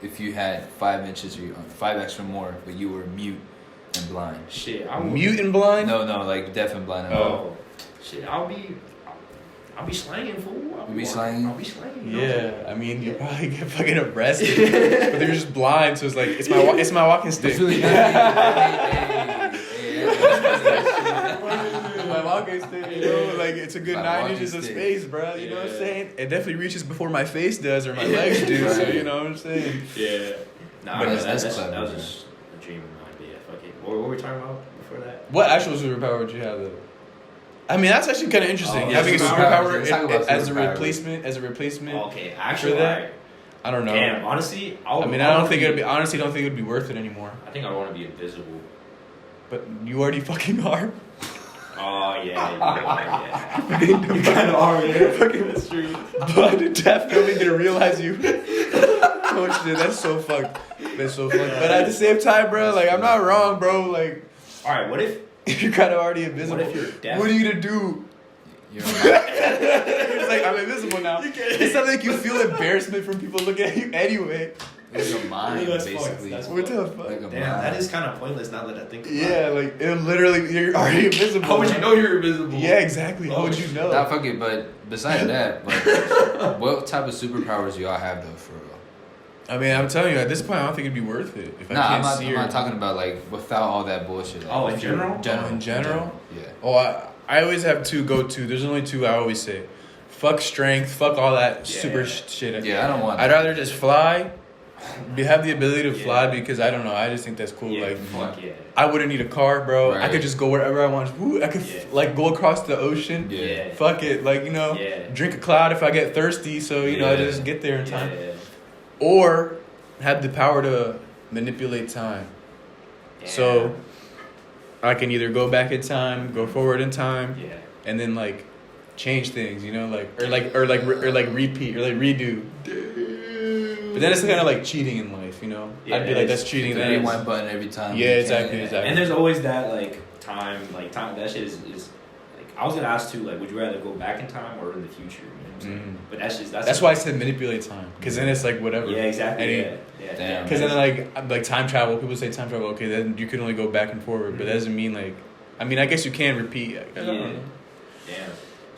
if you had 5 inches or 5 extra more, but you were mute and blind? Shit, mute and blind? No, like deaf and blind. Shit, I'll be slanging, fool. I'll be slanging. Yeah, I mean, you probably get fucking arrested, but they're just blind, so it's like it's my walking stick. My walking stick, you know, like it's a good 9 inches of space, bro. You know what I'm saying? It definitely reaches before my face does or my legs do. So you know what I'm saying? Yeah. Nah, but that was just a dream of mine. But yeah, fuck it. What were we talking about before that? What actual superpower would you have though? I mean, that's actually kind of interesting. Having a superpower as a replacement. Okay, actually, that. I don't know. Damn, honestly, I don't think it'd be worth it anymore. I think I want to be invisible. But you already fucking are. Oh yeah. You kind of are, yeah. Fucking mystery. But definitely gonna realize you. Oh shit, that's so fucked. But at the same time, bro, like I'm not wrong, bro. Like, all right, what if? You're kind of already invisible. What if you're deaf? What are you gonna do? It's like I'm invisible now. It's not like you feel embarrassment from people looking at you anyway. It was a mine, basically. What the fuck? Like damn, that is kind of pointless now that I think about it. Yeah, like, it literally, you're already invisible. How would you know you're invisible? Yeah, exactly. How would you know? Nah, fuck it, but besides that, like, what type of superpowers do y'all have, though, for real? I mean, I'm telling you, at this point, I don't think it'd be worth it. If I'm not talking about, like, without all that bullshit. Like, in general? In general? Yeah. Oh, I always have two go-to. There's only two I always say. Fuck strength, fuck all that super shit. Yeah, I don't want I'd rather just fly. Have the ability to fly because I don't know. I just think that's cool. Yeah, like, fuck yeah. I wouldn't need a car, bro. Right. I could just go wherever I want. Woo, I could like go across the ocean. Yeah. Fuck it, like drink a cloud if I get thirsty. So I just get there in time. Yeah. Or have the power to manipulate time. Yeah. So I can either go back in time, go forward in time, and then like change things. Or repeat or like redo. But then it's kind of like cheating in life, Yeah, I'd be like, that's cheating. The rewind button every time. Yeah, exactly. And there's always that time. That shit is like I was gonna ask too. Like, would you rather go back in time or in the future? You know what I'm saying? But that's why I said manipulate time, because then it's like whatever. Yeah, exactly. Yeah. Because then like time travel, people say time travel. Okay, then you can only go back and forward, but that doesn't mean like. I mean, I guess you can repeat. I don't know. Yeah.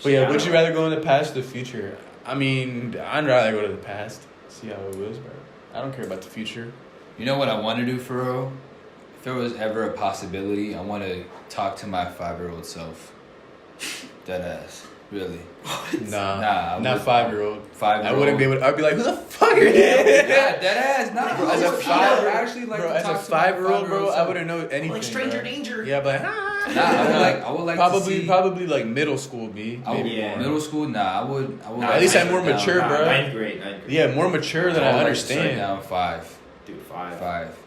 But would you rather go in the past or the future? I mean, I'd rather go to the past. See how it was, bro. I don't care about the future. You know what I want to do for real? If there was ever a possibility, I want to talk to my 5-year-old self. Deadass. Really? Nah, not 5-year-old. 5-year-old. I wouldn't be able to, I'd be like, who the fuck are you? Yeah, deadass. Nah, bro. As a 5-year-old, actually like bro, as a 5-year-old, bro, I wouldn't know anything. Like stranger danger. Yeah, but I would like probably like middle school, middle school. Nah, I would. At least I'm more mature, bro. Ninth grade. Yeah, more mature than I understand. Down 5. Dude, 5. 5.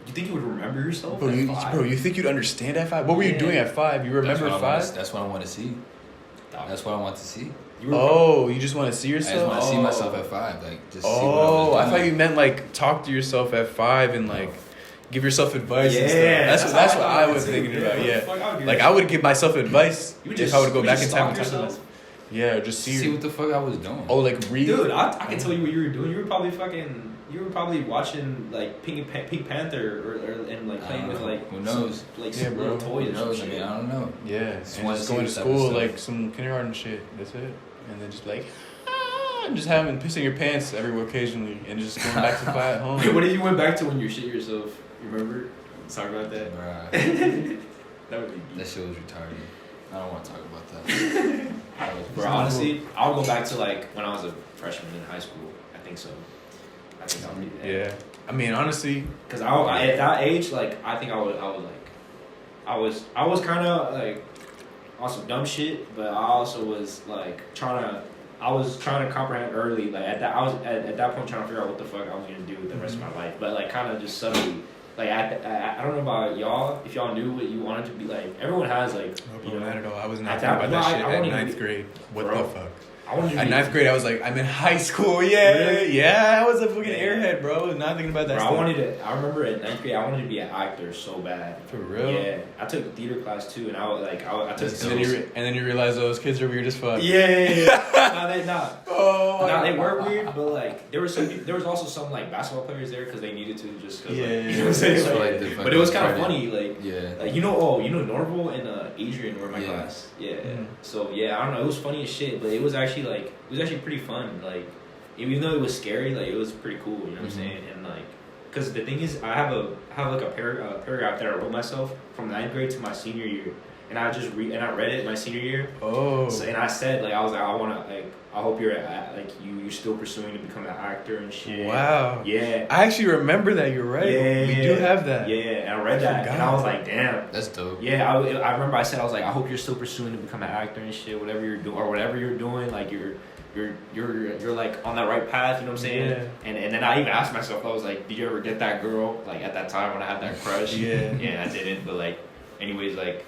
You think you would remember yourself? Bro, you think you'd understand at 5? What were you doing at 5? You remember 5? That's what I want to see. That's what I want to see. You just want to see yourself? I just want to see myself at 5. Like, just see what I thought you meant like talk to yourself at 5 and like give yourself advice and stuff. That's what I was thinking about. Yeah, like I would give myself advice if I would go back in time and talk to myself. Yeah, just see what the fuck I was doing. Oh, like read. Dude, I can tell you what you were doing. You were probably watching like Pink Panther or and like playing with like who knows little toys. Who knows? I mean, I don't know. Yeah, and just going to school like some kindergarten shit. That's it. And then just like and just pissing your pants every occasionally and just going back to class at home. Wait, what did you went back to when you shit yourself? You remember? Let's talk about that. Bruh. That would be deep. That shit was retarded. I don't want to talk about that. Bro, honestly, I'll go back to like when I was a freshman in high school. I think so. I'll be there. Yeah. I mean, honestly, because I at that age, like I think I was kind of like on some dumb shit, but I also was like trying to comprehend early. Like I was at that point trying to figure out what the fuck I was gonna do with the rest of my life, but like kind of just subtly. Like I don't know about y'all, if y'all knew what you wanted to be like. Everyone has like. No, not at all. I was not thinking about that shit at 9th grade. What the fuck? At 9th grade, I was like, I'm in high school. Yeah, really? Yeah. I was a fucking airhead, bro. Not thinking about that. Bro, I remember at 9th grade, I wanted to be an actor so bad. For real? Yeah, I took theater class too, and I took. And then you realize those kids are weird as fuck. Yeah. No, they not. Oh. No, they were weird, but like there was also some like basketball players there because they needed to just. Cause, yeah. Like, you know what I'm saying? But it was kind of funny, like. Yeah. Like Norval and Adrian were in my class. Yeah. So yeah, I don't know. It was funny as shit, but it was actually pretty fun. Like, even though it was scary, like it was pretty cool. You know what I'm saying? And like, because the thing is, I have like a paragraph that I wrote myself from 9th grade to my senior year, and I read it my senior year. Oh. So, and I said like I was like I hope you're you're still pursuing to become an actor and shit. Wow. Yeah. I actually remember that. You're right. Yeah. We do have that. Yeah. And I read that, and I was like, damn. That's dope. Yeah. I remember I said I was like, I hope you're still pursuing to become an actor and shit. Whatever you're doing, or whatever you're doing, like you're like on that right path, you know what I'm saying? Yeah. And then I even asked myself, I was like, did you ever get that girl like at that time when I had that crush? Yeah, I didn't, but like anyways, like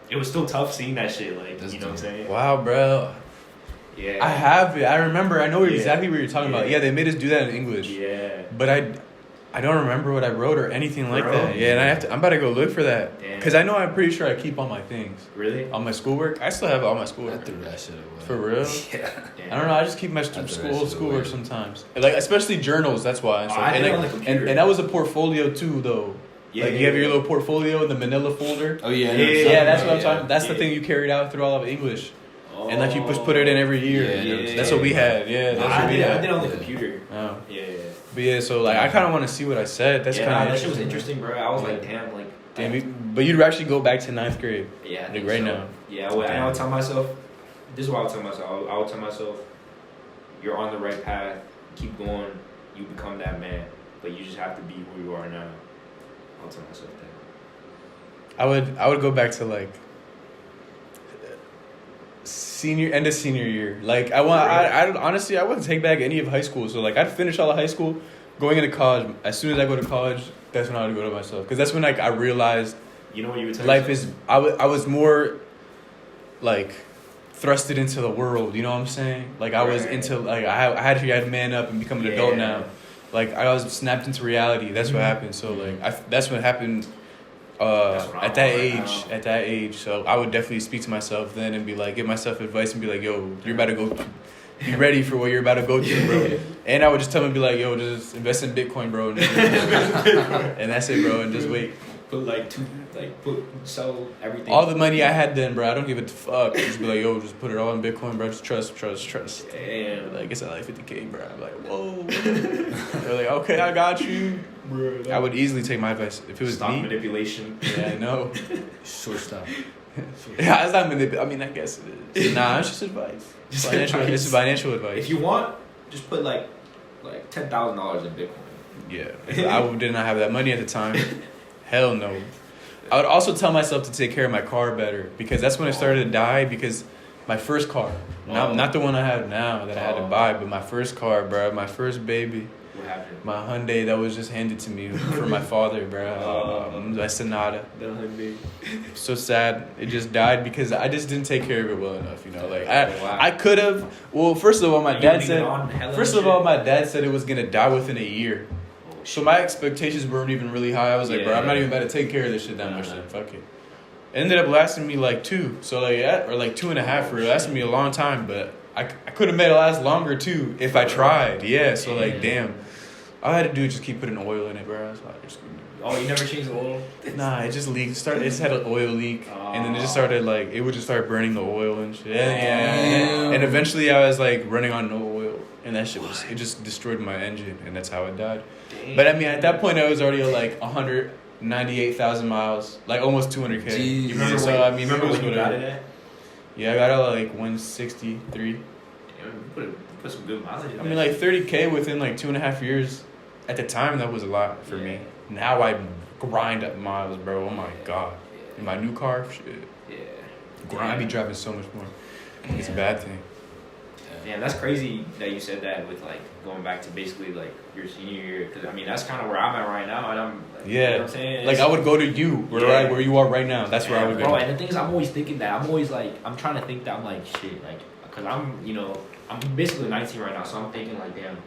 it was still tough seeing that shit, like you know what I'm saying? Wow, bro. Yeah. I have it. I remember. I know exactly what you're talking about. Yeah, they made us do that in English. Yeah. But I don't remember what I wrote or anything like that. Yeah, and I'm about to go look for that. Because I know I'm pretty sure I keep all my things. Really? All my schoolwork. I still have all my schoolwork. I threw that shit away. For real? Yeah. I don't know. I just keep my schoolwork sometimes. Like, especially journals, that's why. And, I did it on the computer. And that was a portfolio too, though. Yeah, like, you have your little portfolio in the manila folder. Oh, yeah. Yeah, that's what I'm talking about. That's the thing you carried out through all of English. Oh. And like you just put it in every year. That's what we had. Yeah, that's what we had. I did it on the computer. Oh. Yeah. But yeah, so like I kind of want to see what I said. That's kind of that shit was interesting, bro. I was like, damn. But you'd actually go back to 9th grade. Yeah. Like right now. Yeah, and I would tell myself, this is what I would tell myself. I would tell myself, you're on the right path. Keep going. You become that man. But you just have to be who you are now. I'll tell myself that. I would go back to like end of senior year. Like I honestly I wouldn't take back any of high school. So like I'd finish all of high school, going into college. As soon as I go to college, that's when I would go to myself. Because that's when like I realized, you know what you would tell life yourself? is. I was more like thrusted into the world. You know what I'm saying? Like I was into like I had to man up and become an adult now. Like I was snapped into reality. That's what happened. So like that's what happened. At that age, so I would definitely speak to myself then and be like, give myself advice and be like, yo, you're about to go, be ready for what you're about to go through, bro. And I would just tell him, be like, yo, just invest in Bitcoin, bro, and that's it, bro, and just wait. Sell everything. All the money I had then, bro, I don't give a fuck. Just be like, yo, just put it all in Bitcoin, bro. Just trust. Damn. Like it's at like 50K, bro. I'm like, whoa. They're like, okay, I got you. Bro, I would easily take my advice if it was stock me. Manipulation. Yeah, I know. Short stop. Yeah, it's not manipulation. I mean, I guess it is. Nah, it's just advice. It's financial advice. If you want, just put like $10,000 in Bitcoin. Yeah, I did not have that money at the time. Hell no. I would also tell myself to take care of my car better because that's when it started to die. Because my first car, not the one I have now that I had to buy, but my first car, bro, my first baby. What happened? My Hyundai that was just handed to me from my father, bro. My Sonata. The Hyundai. So sad. It just died because I just didn't take care of it well enough. You know, like I could have. Well, first of all, my dad said it was gonna die within a year. So my expectations weren't even really high. I was like, bro, I'm not even about to take care of this shit that much. Then fuck it. It ended up lasting me like 2, so like or like 2.5 for real. Lasted me a long time, but I could have made it last longer too if I tried. Yeah, so like damn. All I had to do was just keep putting oil in it, bro. So you never changed the oil? Nah, it just leaked. It just had an oil leak, and then it just started like it would just start burning the oil and shit. Yeah. And eventually I was like running on no oil, and that shit it just destroyed my engine, and that's how it died. Damn. But I mean, at that point I was already at like 198,000 miles, like almost 200K. Jeez. You remember when you got it at? Yeah, I got it like 163. Damn, you put some good mileage in. I mean, like 30K within like 2.5 years. At the time, that was a lot for me. Now I grind up miles, bro. Oh my god. In my new car, shit. Yeah. I be driving so much more. It's a bad thing. Damn, that's crazy that you said that with like going back to basically like your senior year. Because I mean, that's kind of where I'm at right now, and I'm like, you know what I'm saying? Like I would go to you where you are right now. That's where I would go. Bro, and the thing is, I'm always thinking that. I'm always like, I'm trying to think that I'm like shit, like because I'm basically 19 right now, so I'm thinking like, damn.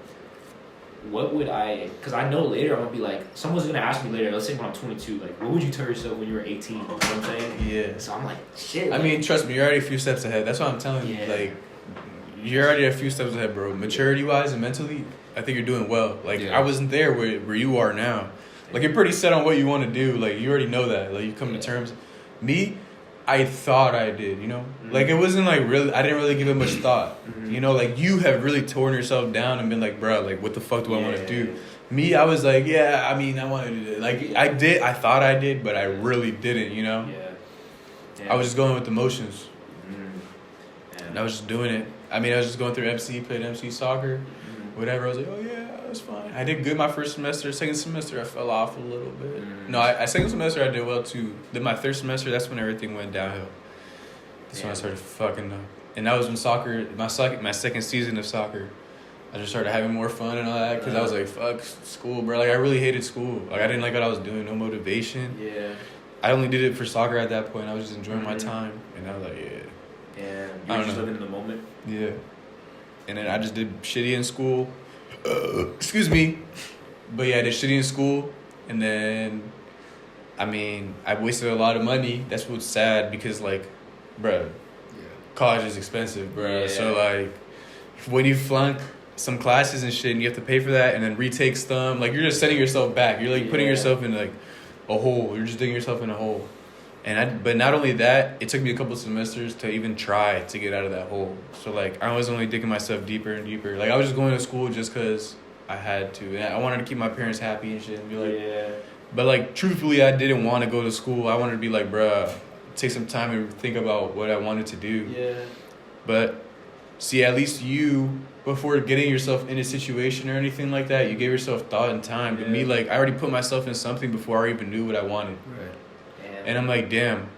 What would because I know later I'm going to be like, someone's going to ask me later, let's say when I'm 22, like, what would you tell yourself when you were 18? You know what I'm saying? Yeah. So I'm like, shit. I mean, trust me, you're already a few steps ahead. That's what I'm telling you. Like, you're already a few steps ahead, bro. Maturity-wise and mentally, I think you're doing well. Like, I wasn't there where you are now. Like, you're pretty set on what you want to do. Like, you already know that. Like, you come to terms. Me, I thought I did, you know? Mm-hmm. Like, it wasn't, like, really... I didn't really give it much thought. Mm-hmm. You know, like, you have really torn yourself down and been like, bro, like, what the fuck do I want to do? Me, I was like, I mean, I wanted to do it. Like, I did. I thought I did, but I really didn't, you know? I was just going with the motions. Mm-hmm. And I was just doing it. I mean, I was just going through MC, played MC soccer, whatever. I was like, oh, yeah, that's fine. I did good my first semester. Second semester, I fell off a little bit. No, second semester, I did well, too. Then my third semester, that's when everything went downhill. That's when I started fucking up. And that was when soccer, my second season of soccer, I just started having more fun and all that because I was like, fuck school, bro. Like, I really hated school. Like, I didn't like what I was doing. No motivation. Yeah. I only did it for soccer at that point. I was just enjoying my time. And I was like, Yeah, you were just living in the moment. Yeah. And then I just did shitty in school. Excuse me. But yeah, I did shitty in school, and then, I mean, I wasted a lot of money. That's what's sad because, like, bruh, college is expensive, bruh. Yeah. So, like, when you flunk some classes and shit and you have to pay for that and then retake some, like, you're just setting yourself back. You're, like, putting yourself in, like, a hole. You're just digging yourself in a hole. But not only that, it took me a couple semesters to even try to get out of that hole. So, like, I was only digging myself deeper and deeper. Like, I was just going to school just because I had to. And I wanted to keep my parents happy and shit and be like, But, like, truthfully, I didn't want to go to school. I wanted to be like, bruh, take some time and think about what I wanted to do. Yeah. But, see, at least you, before getting yourself in a situation or anything like that, you gave yourself thought and time. But me, like, I already put myself in something before I even knew what I wanted. Right. And I'm like, damn.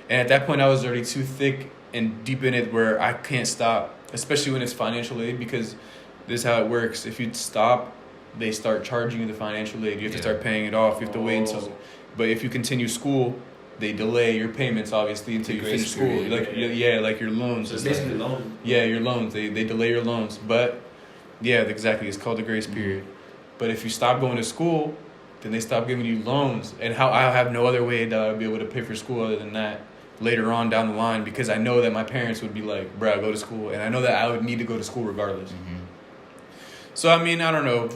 And at that point, I was already too thick and deep in it where I can't stop, especially when it's financial aid, because this is how it works. If you stop, they start charging you the financial aid. You have to start paying it off. You have to wait until... But if you continue school, they delay your payments, obviously, until you finish school. Like your loans. So it's basically loans. Yeah, your loans. They delay your loans. But, yeah, exactly. It's called the grace period. But if you stop going to school, then they stop giving you loans. And how I have no other way that I would be able to pay for school other than that later on down the line, because I know that my parents would be like, bruh, go to school. And I know that I would need to go to school regardless. Mm-hmm. So, I mean, I don't know.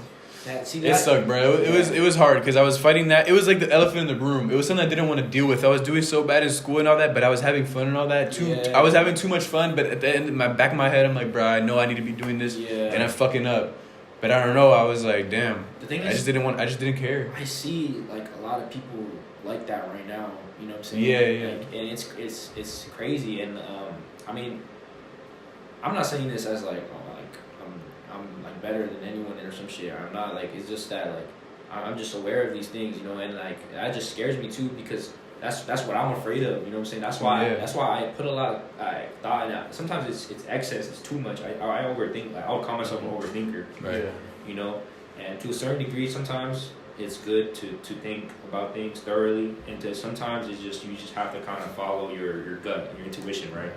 It sucked, bro. It was hard because I was fighting that. It was like the elephant in the room. It was something I didn't want to deal with. I was doing so bad in school and all that, but I was having fun and all that too. Yeah. I was having too much fun, but at the end, in my back of my head, I'm like, bro, I know I need to be doing this, and I'm fucking up. But I don't know. I was like, damn. The thing is, I just didn't care. I see like a lot of people like that right now. You know what I'm saying? Yeah. Like, and it's crazy. And I mean, I'm not saying this as like, I'm like better than anyone or some shit. I'm not, like, it's just that, like, I'm just aware of these things, you know, and like that just scares me too, because that's what I'm afraid of, you know what I'm saying? That's why I put a lot of thought in that. Sometimes it's excess, it's too much. I overthink. Like, I'll call myself an overthinker, right? You know, and to a certain degree, sometimes it's good to think about things thoroughly, and to sometimes it's just you just have to kind of follow your gut, your intuition, right?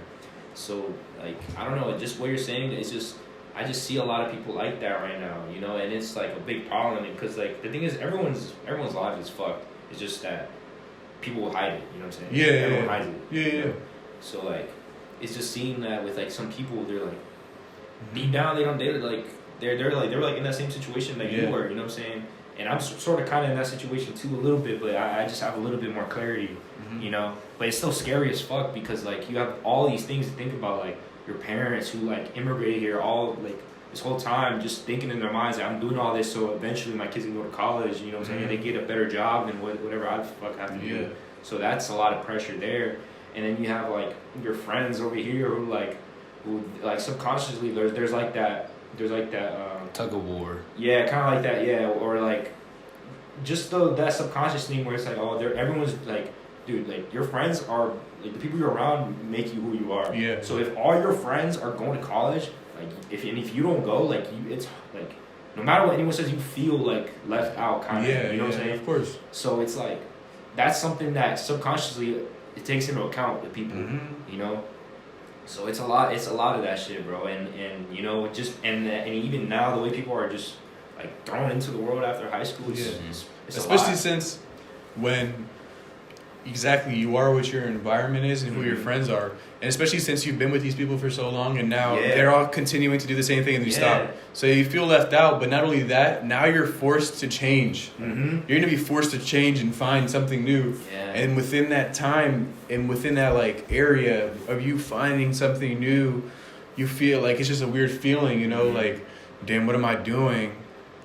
So, like, I don't know, just what you're saying, it's just, I just see a lot of people like that right now, you know, and it's like a big problem, because like the thing is, everyone's life is fucked. It's just that people will hide it, you know what I'm saying? Everyone hides it. Yeah. So like, it's just seeing that with like some people, they're like deep down they're like in that same situation that you were, you know what I'm saying? And I'm sort of kind of in that situation too a little bit, but I just have a little bit more clarity, you know. But it's still scary as fuck, because like you have all these things to think about, like your parents who like immigrated here all like this whole time, just thinking in their minds that I'm doing all this so eventually my kids can go to college, you know what I'm saying? They get a better job than whatever I fuck have to do. So that's a lot of pressure there. And then you have like your friends over here who subconsciously there's that tug of war. Yeah, kind of like that. Yeah, or like just that subconscious thing where it's like, oh, everyone's like, dude, like your friends are like the people you're around make you who you are. Yeah. So if all your friends are going to college, like if you don't go, like it's like no matter what anyone says, you feel like left out, kind of. You know what I'm saying? Of course. So it's like that's something that subconsciously it takes into account with people. You know. So it's a lot of that shit, bro, and you know, just and even now the way people are just like thrown into the world after high school, it's especially since when exactly you are what your environment is and who your friends are, and especially since you've been with these people for so long and now they're all continuing to do the same thing and you stop, so you feel left out. But not only that, now you're forced to change. You're gonna be forced to change and find something new, and within that time and within that like area of you finding something new, you feel like it's just a weird feeling, you know, like, damn, what am I doing?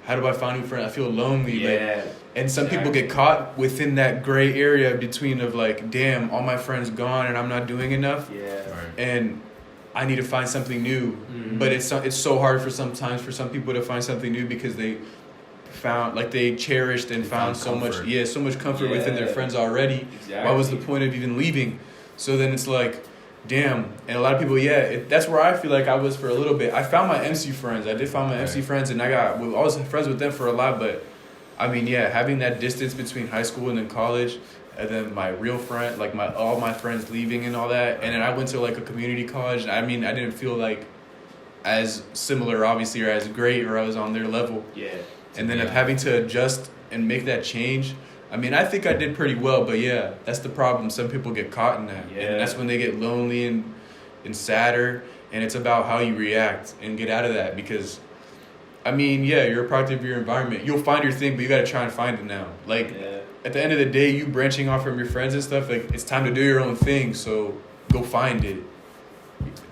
How do I find new friends? I feel lonely. And some people get caught within that gray area between of like, damn, all my friends gone and I'm not doing enough. And I need to find something new. But it's so hard for some people to find something new, because they found, like, they cherished and found so much comfort within their friends already. Why was the point of even leaving? So then it's like, damn. And a lot of people, that's where I feel like I was for a little bit. I found my MC friends. I did find my MC friends, and I was friends with them for a lot, but I mean, having that distance between high school and then college, and then my real friend, like all my friends leaving and all that, and then I went to like a community college. I mean, I didn't feel like as similar, obviously, or as great, or I was on their level. and then of having to adjust and make that change. I mean, I think I did pretty well, but yeah, that's the problem. Some people get caught in that, and that's when they get lonely and sadder. And it's about how you react and get out of that because, I mean, yeah, you're a product of your environment. You'll find your thing, but you got to try and find it now. Like, at the end of the day, you branching off from your friends and stuff, like, it's time to do your own thing, so go find it.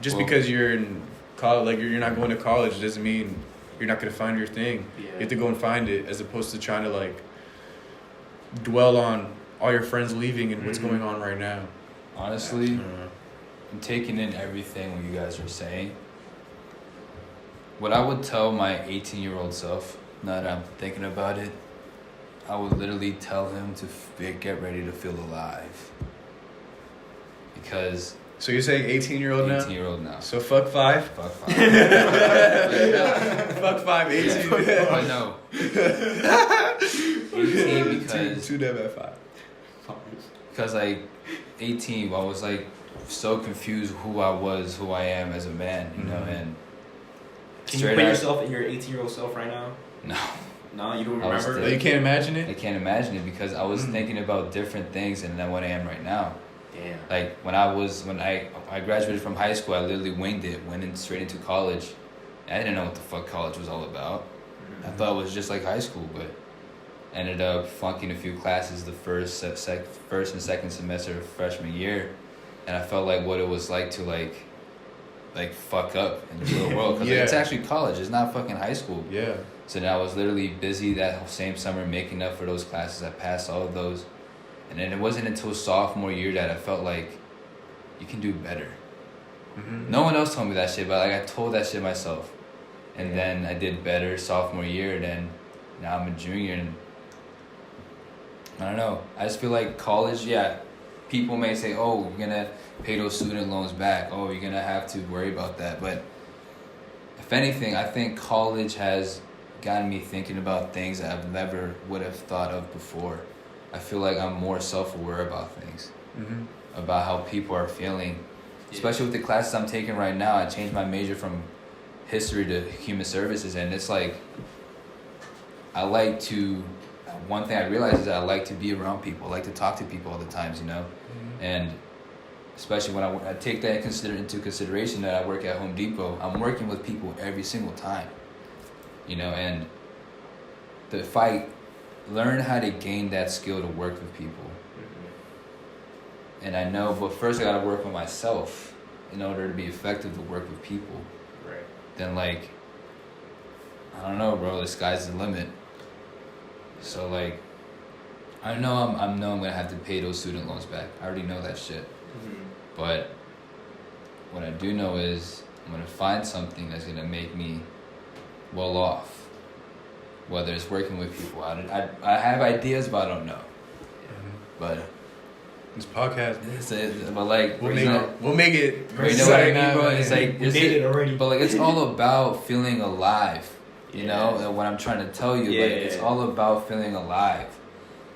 Just because you're in college, like, you're not going to college doesn't mean you're not going to find your thing. Yeah. You have to go and find it as opposed to trying to, like, dwell on all your friends leaving and what's going on right now. Honestly, I'm taking in everything what you guys are saying. What I would tell my 18-year-old self, now that I'm thinking about it, I would literally tell him to get ready to feel alive. Because... So you're saying 18-year-old now? 18-year-old now. So fuck 5? Fuck 5. Fuck 5, 18. I know. 18 because... Too damn at 5. Because, like, 18, I was, like, so confused who I was, who I am as a man, you know, and... Can you put yourself in your 18-year-old self right now? No. No, you don't remember? You can't imagine it? I can't imagine it because I was thinking about different things than what I am right now. Damn. Like, when I graduated from high school, I literally winged it, straight into college. I didn't know what the fuck college was all about. I thought it was just like high school, but ended up flunking a few classes the first and second semester of freshman year, and I felt like what it was like to like fuck up in the real world because it's actually college. It's not fucking high school. Yeah. So now I was literally busy that same summer making up for those classes. I passed all of those, and then it wasn't until sophomore year that I felt like you can do better. Mm-hmm. No one else told me that shit, but like I told that shit myself, and then I did better sophomore year. And then now I'm a junior, and I don't know. I just feel like college. Yeah, people may say, "Oh, you're gonna pay those student loans back. Oh, you're gonna have to worry about that." But if anything, I think college has gotten me thinking about things that I've never would have thought of before. I feel like I'm more self-aware about things, about how people are feeling, especially with the classes I'm taking right now. I changed my major from history to human services, and it's like one thing I realized is that I like to be around people. I like to talk to people all the times, you know, and especially when I take that into consideration that I work at Home Depot, I'm working with people every single time, you know, and if I learn how to gain that skill to work with people, and I know, but first I gotta work with myself in order to be effective to work with people, right? Then like, I don't know, bro, the sky's the limit. So like, I know I'm gonna have to pay those student loans back. I already know that shit. But what I do know is I'm gonna find something that's gonna make me well off. Whether it's working with people, I have ideas, but I don't know. But this podcast, but like we'll make it. You know what I mean, bro? It's like we made it already. But like it's all about feeling alive. You know, and what I'm trying to tell you, it's all about feeling alive.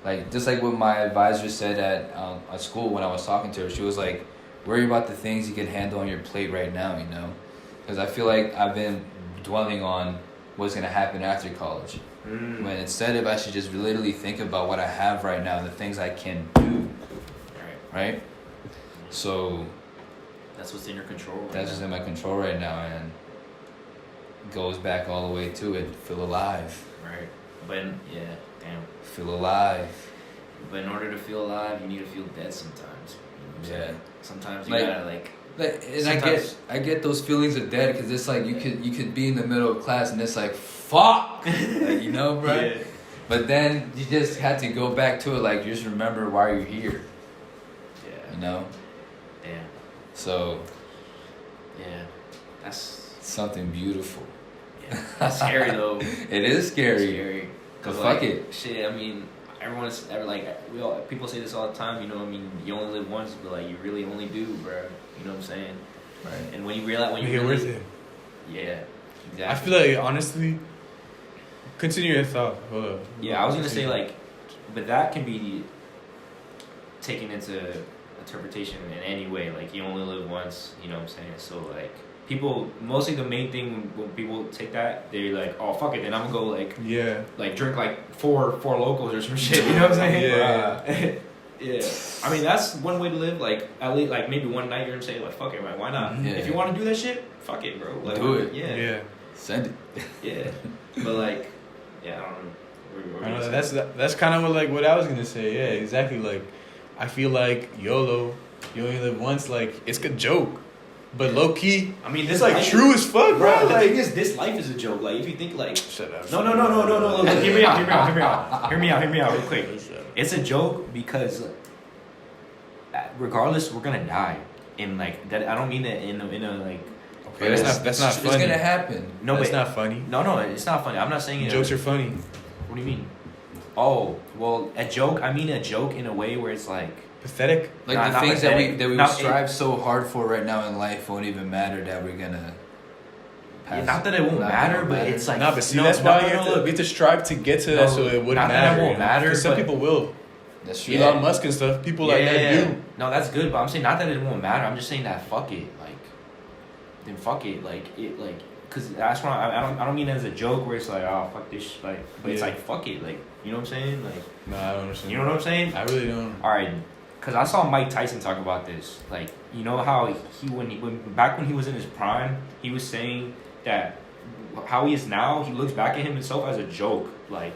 Like, just like what my advisor said at school when I was talking to her, she was like, worry about the things you can handle on your plate right now, you know? Because I feel like I've been dwelling on what's going to happen after college. When instead of I should just literally think about what I have right now, the things I can do. Right? So... that's what's in your control. That's what's in my control right now, and... goes back all the way to it. Feel alive. Right. But damn. Feel alive. But in order to feel alive, you need to feel dead sometimes. You know sometimes you gotta and I get those feelings of dead because it's like you could be in the middle of class and it's like fuck, like, you know, bro. Yeah. But then you just had to go back to it, like just remember why you're here. Yeah. You know. Yeah. So. Yeah. That's something beautiful. Yeah, that's scary though. It is scary. Cause fuck it. Shit, I mean, everyone's people say this all the time. You know, I mean, you only live once, but like you really only do, bro. You know what I'm saying? Right. And when you realize worth it. Yeah, exactly. I feel like honestly, continue your thought. Hold up. Yeah, I was gonna say like, but that can be taken into interpretation in any way. Like you only live once. You know what I'm saying? So like. mostly the main thing when people take that, they're like, oh fuck it, then I'm gonna go like drink like four locals or some shit. You know what I'm saying? Yeah. Yeah. I mean, that's one way to live. Like at least like maybe one night you're gonna say like fuck it, right? Why not? Yeah. If you want to do that shit, fuck it, bro. Like, do it. Yeah. Send it. Yeah. But like, yeah, I don't know. That's kind of what I was gonna say. Yeah, exactly. Like, I feel like YOLO, you only live once. Like, it's a joke, but low key, I mean, it's like true as fuck, bro. The like, thing is, this life is a joke. Like, if you think like, shut up. No. Look, hear me out, real quick. It's a joke because, regardless, we're gonna die, and like that. I don't mean that in a like. Okay, that's not funny. It's gonna happen. No, it's not funny. No, it's not funny. I'm not saying it. Jokes are funny. What do you mean? Oh, well, a joke. I mean a joke in a way where it's like pathetic. Like the things pathetic. that we strive so hard for right now in life won't even matter that we're gonna. Not that it won't matter, but it's like but see, that's why you have to strive to get to that, so it wouldn't matter. Not that it won't matter. Some people will. That's true. Elon Musk and stuff. People like that do. No, that's good, but I'm saying not that it won't matter. I'm just saying that fuck it, then fuck it, cause that's why I don't mean it as a joke where it's like, oh fuck this, but it's like fuck it, like, you know what I'm saying, like. No, I don't understand. You know what I'm saying? I really don't. All right, cause I saw Mike Tyson talk about this, like, you know how back when he was in his prime, he was saying that how he is now, he looks back at himself as a joke, like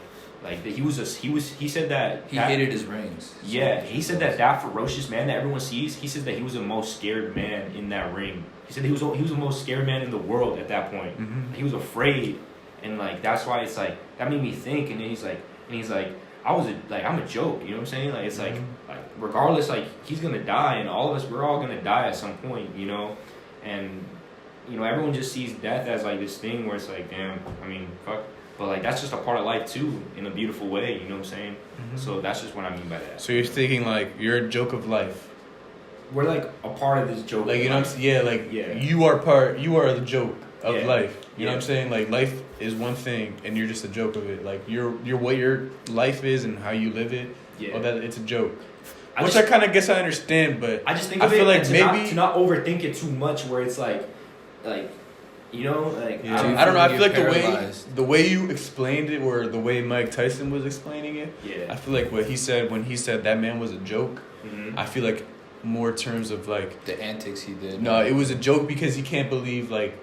he said that he hated his rings. Yeah, he said that ferocious man that everyone sees, he said that he was the most scared man in that ring. He said he was the most scared man in the world at that point. Mm-hmm. He was afraid, and like that's why it's like that made me think. And then he's like, I'm a joke. You know what I'm saying? Like it's like regardless, like he's gonna die, and all of us, we're all gonna die at some point. You know, and you know everyone just sees death as like this thing where it's like, damn. I mean, fuck. But like that's just a part of life too, in a beautiful way. You know what I'm saying? Mm-hmm. So that's just what I mean by that. So you're thinking like you're a joke of life. We're like a part of this joke. Like you know what I'm saying? Yeah, like you are the joke of life. You know what I'm saying? Like life is one thing and you're just a joke of it. Like you're what your life is and how you live it. Yeah. Oh, that it's a joke. I kind of guess I understand, but I just think I feel like maybe to not overthink it too much where it's like you know, like I don't know. I feel like the way you explained it, or the way Mike Tyson was explaining it. Yeah. I feel like what he said when he said that man was a joke. Mm-hmm. I feel like more terms of like the antics he did. No, it was a joke because he can't believe like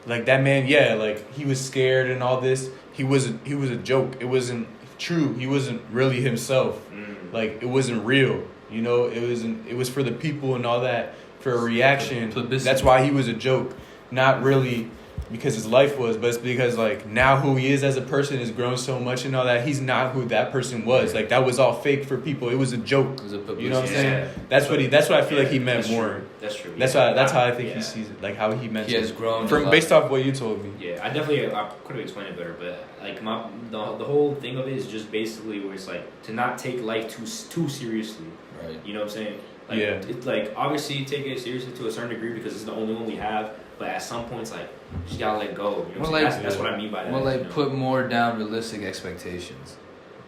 that man. Yeah, like he was scared and all this. He was a joke. It wasn't true. He wasn't really himself. Mm. Like it wasn't real. You know, it was for the people and all that, for a reaction. That's why he was a joke. Not really because his life was, but it's because like now who he is as a person has grown so much and all that. He's not who that person was. Like that was all fake for people. It was a joke. You know what I'm saying? That's what I feel like he meant more. That's true. That's how I think he sees it. Like how he meant. He has grown based off what you told me. Yeah, I could have explained it better, but like the whole thing of it is just basically where it's like to not take life too seriously. Right. You know what I'm saying? Like, it's like obviously take it seriously to a certain degree because it's the only one we have. But at some points, like, you just gotta let go. You know that's what I mean by that. Well, like, put more down realistic expectations.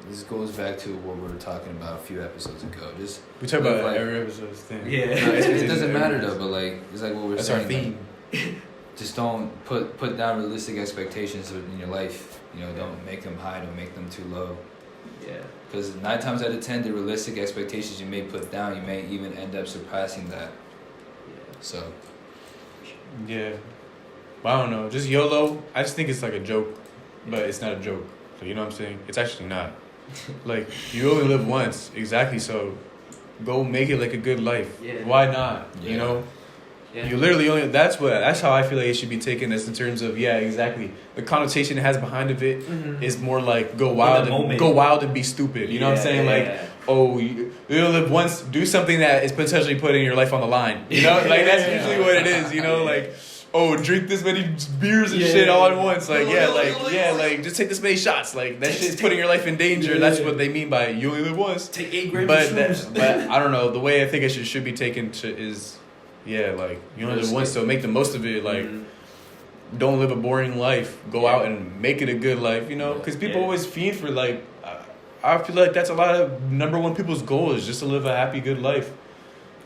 This goes back to what we were talking about a few episodes ago. We talk about like, every episode's thing. Yeah. No, it doesn't matter, though, but, like, it's like what we're saying. That's our theme. Just don't put down realistic expectations in your life. You know, don't make them high, don't make them too low. Yeah. Because 9 times out of 10, the realistic expectations you may put down, you may even end up surpassing that. Yeah. So... Yeah, but I don't know. Just YOLO. I just think it's like a joke, but it's not a joke. So you know what I'm saying? It's actually not. Like you only live once, exactly. So go make it like a good life. Yeah. Why not? Yeah. You know. Yeah. You literally only. That's how I feel like it should be taken as in terms of exactly. The connotation it has behind of it is more like go wild and be stupid. You know what I'm saying? You live once, do something that is potentially putting your life on the line. You know, like that's usually what it is. You know, like drink this many beers and shit all at once. Like just take this many shots. Like that shit is putting your life in danger. That's what they mean by you only live once. Take 8 grams of shrooms. But I don't know. The way I think it should be taken is like you only live once, so make the most of it. Like. Don't live a boring life. Go out and make it a good life, you know? Because people always fiend for, like... I feel like that's a lot of number one people's goal is just to live a happy, good life.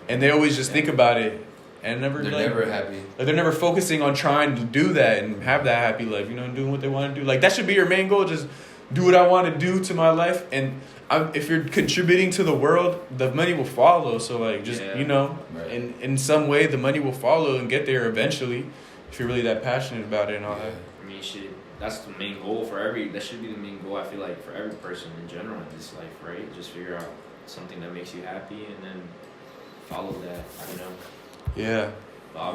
And they always just think about it. and never they're like, never happy. Like they're never focusing on trying to do that and have that happy life, you know, and doing what they want to do. Like that should be your main goal. Just do what I want to do to my life, and if you're contributing to the world, the money will follow. So like, just you know, in some way, the money will follow and get there eventually, if you're really that passionate about it and all that. I mean, shit. That's the main goal that should be the main goal, I feel like, for every person in general in this life, right? Just figure out something that makes you happy and then follow that, you know? Yeah.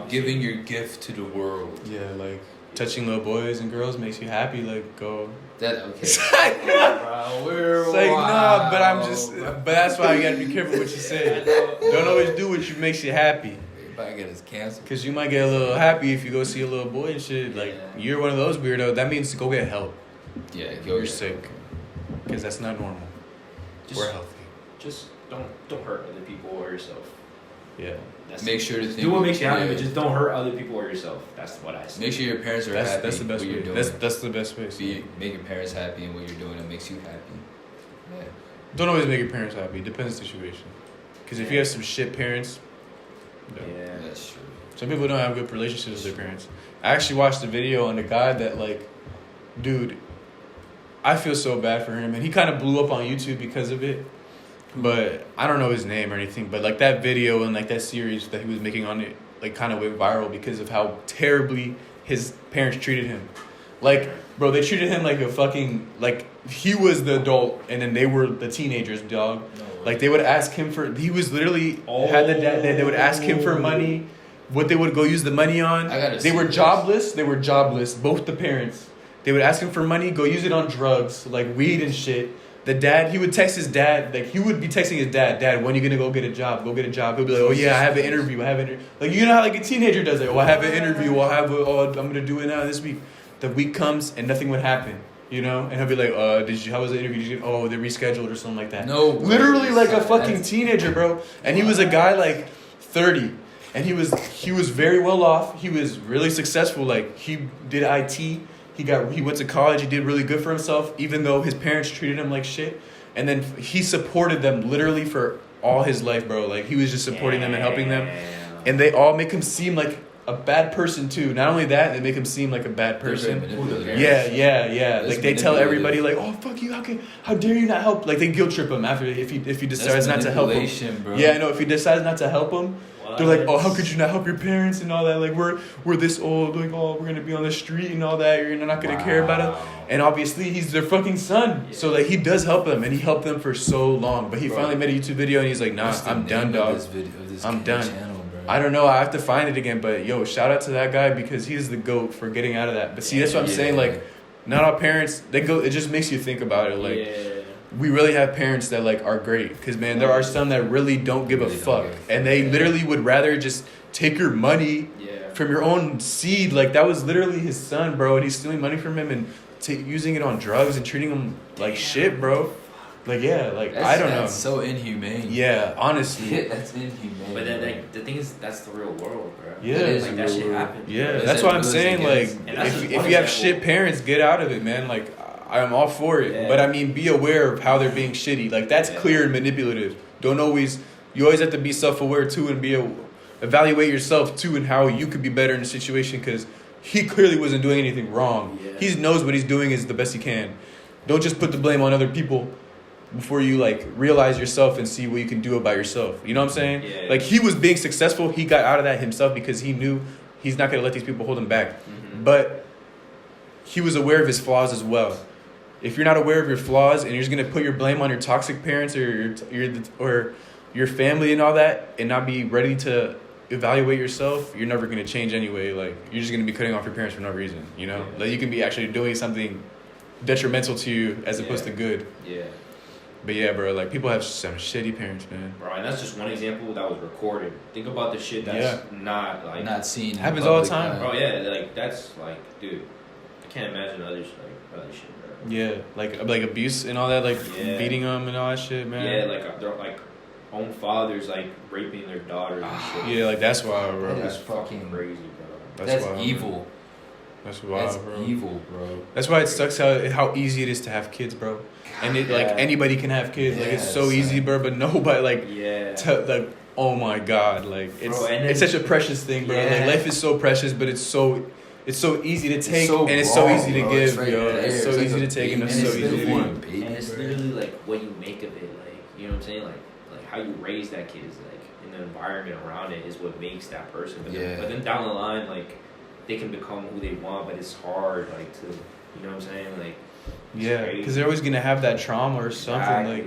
Giving your gift to the world. Yeah, like touching little boys and girls makes you happy, like go. That, okay. It's like, nah, but that's why you gotta be careful what you say. Don't always do what makes you happy. I get us canceled. Because you might get a little happy if you go see a little boy and shit. Like, you're one of those weirdos. That means to go get help. Yeah, you're sick. Because that's not normal. We're healthy. Just don't hurt other people or yourself. Yeah. Make sure to think. Do what makes you happy, but just don't hurt other people or yourself. That's what I say. Make sure your parents are happy. That's the best way. That's the best way. Make your parents happy in what you're doing. It makes you happy. Yeah. Don't always make your parents happy. Depends on the situation. Because if you have some shit parents... Yeah, that's true. Some people don't have good relationships with their parents. I actually watched a video on a guy that, like, dude, I feel so bad for him. And he kind of blew up on YouTube because of it. But I don't know his name or anything. But, like, that video and, like, that series that he was making on it, like, kind of went viral because of how terribly his parents treated him. Like, bro, they treated him like a fucking, like, he was the adult and then they were the teenagers, dog. No. Like, they would ask him for, he was literally, had the dad, they would ask him for money, what they would go use the money on. They were jobless, both the parents. They would ask him for money, go use it on drugs, like weed and shit. The dad, he would text his dad, like, he would be texting his dad, when are you gonna go get a job? Go get a job. He'll be like, oh yeah, I have an interview, Like, you know how, like, a teenager does it. Oh, I have an interview, I'm gonna do it now this week. The week comes and nothing would happen. You know, and he'll be like, how was the interview? They rescheduled or something like that. No, literally like a fucking teenager, bro. And he was a guy like 30, and he was very well off. He was really successful. Like, he did IT. He went to college. He did really good for himself, even though his parents treated him like shit. And then he supported them literally for all his life, bro. Like, he was just supporting them and helping them, and they all make him seem like a bad person too. Not only that, they make him seem like a bad person. Yeah. Like, they tell everybody, like, oh fuck you, how dare you not help? Like, they guilt trip him after if he decides not to help him. Bro. Yeah, I know. If he decides not to help him, they're like, oh, how could you not help your parents and all that? Like, we're this old, like, oh, we're gonna be on the street and all that. You're not gonna care about it. And obviously, he's their fucking son. Yeah. So, like, he does help them, and he helped them for so long. But he finally made a YouTube video, and he's like, nah, I'm done, dog. I'm done. Channel, I don't know. I have to find it again. But, yo, shout out to that guy because he's the GOAT for getting out of that. But see, that's what I'm saying. Like, not all parents, it just makes you think about it. Like, we really have parents that, like, are great. Because, man, there are some that really don't give a fuck. And they literally would rather just take your money from your own seed. Like, that was literally his son, bro. And he's stealing money from him and using it on drugs and treating him like shit, bro. Like, I don't know. That's so inhumane. Yeah, honestly. That's inhumane. But then, like, the thing is, that's the real world, bro. Yeah. Like, that shit happens. Yeah, that's what I'm saying. Like, if you have shit parents, get out of it, man. Like, I'm all for it. Yeah. But, I mean, be aware of how they're being shitty. Like, that's clear and manipulative. You always have to be self-aware, too, and evaluate yourself, too, and how you could be better in the situation, because he clearly wasn't doing anything wrong. Yeah. He knows what he's doing is the best he can. Don't just put the blame on other people before you, like, realize yourself and see what you can do about yourself. You know what I'm saying? Yeah. Like, he was being successful. He got out of that himself because he knew he's not going to let these people hold him back. Mm-hmm. But he was aware of his flaws as well. If you're not aware of your flaws and you're just going to put your blame on your toxic parents or your family and all that and not be ready to evaluate yourself, you're never going to change anyway. Like, you're just going to be cutting off your parents for no reason, you know? Yeah. Like, you can be actually doing something detrimental to you as opposed to good. Yeah. But yeah, bro, like, people have some shitty parents, man. Bro, and that's just one example that was recorded. Think about the shit that's not, like... Not seen. Happens all the time. Bro, yeah, like, that's, like, dude, I can't imagine other shit, bro. Yeah, like abuse and all that, like, beating them and all that shit, man. Yeah, like, their, like, own fathers, like, raping their daughters and shit. Yeah, like, that's wild, bro. That's fucking crazy, bro. That's wild, evil. Man. That's wild, bro. That's evil, bro. That's why it sucks how easy it is to have kids, bro. And like, anybody can have kids. Like, it's so easy, bro. But nobody, like, oh my God, like it's such a precious thing, bro. Like life is so precious, but it's so easy to take and it's so easy to give, yo. It's so easy to take and it's so easy to give. And it's literally like what you make of it, like you know what I'm saying, like how you raise that kid is like in the environment around it is what makes that person. But then down the line, like they can become who they want, but it's hard, like to you know what I'm saying, like because they're always gonna have that trauma or something, like.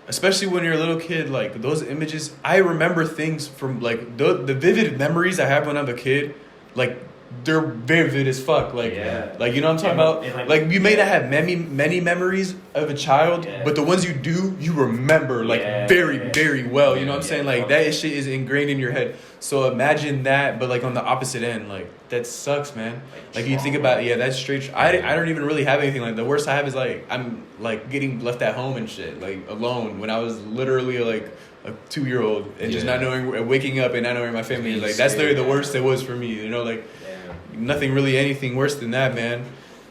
Especially when you're a little kid, like those images, I remember things from like the vivid memories I have when I'm a kid, like they're vivid as fuck. Like, like you know what I'm talking about? Like you may not have many memories of a child, but the ones you do, you remember like very, very well. You know what I'm saying? Like that shit is ingrained in your head. So imagine that, but like on the opposite end, like that sucks, man. Like you think about that's straight. I don't even really have anything. Like the worst I have is like I'm like getting left at home and shit, like alone when I was literally like a 2-year-old and just not knowing, waking up and not knowing my family is like that's literally the worst it was for me. You know, like nothing really anything worse than that, man.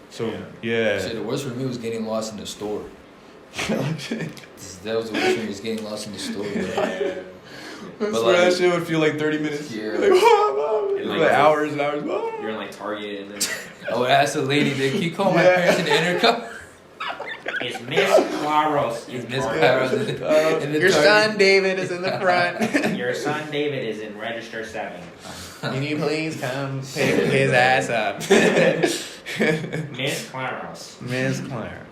So Shit, the worst for me was getting lost in the store. That was the worst for me, was getting lost in the store. But like, that shit would feel like 30 minutes. Like hours and hours. You're in like Target and then I would ask the lady, they keep calling my parents in the intercom. It's Miss Claros. It's Miss Claros. Your son David is in the front. Your son David is in register 7. Can you please come pick his ass up? Miss Claros. Miss Claros.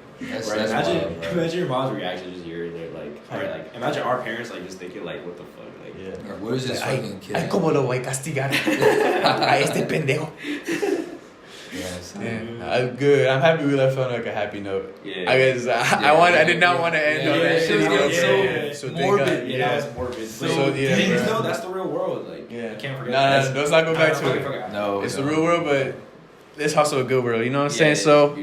Imagine your mom's reaction just hearing it, like, or like, imagine our parents like just thinking like, what the fuck, like, what is this fucking kid? Ay, cómo lo voy a castigar a este pendejo. Yes. Good. I'm happy we left on like a happy note. I guess I did not want to end on that shit. So morbid. It's morbid. So that's the real world. Like, you can't forget. No, let's not go back to it. No, it's the real world, but it's also a good world. You know what I'm saying? So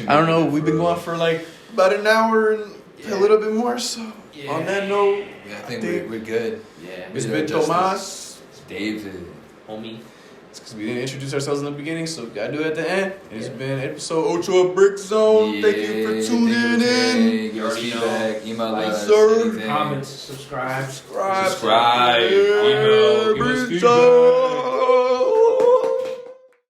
I don't know. We've been going for like about an hour and a little bit more. So on that note, I think we're good. It's been Tomas, David, homie. Because we didn't introduce ourselves in the beginning, so we gotta do it at the end. It's been episode 8 of Brick Zone. Thank you for tuning in. Give us feedback, email us, comments, subscribe. Email, give us feedback.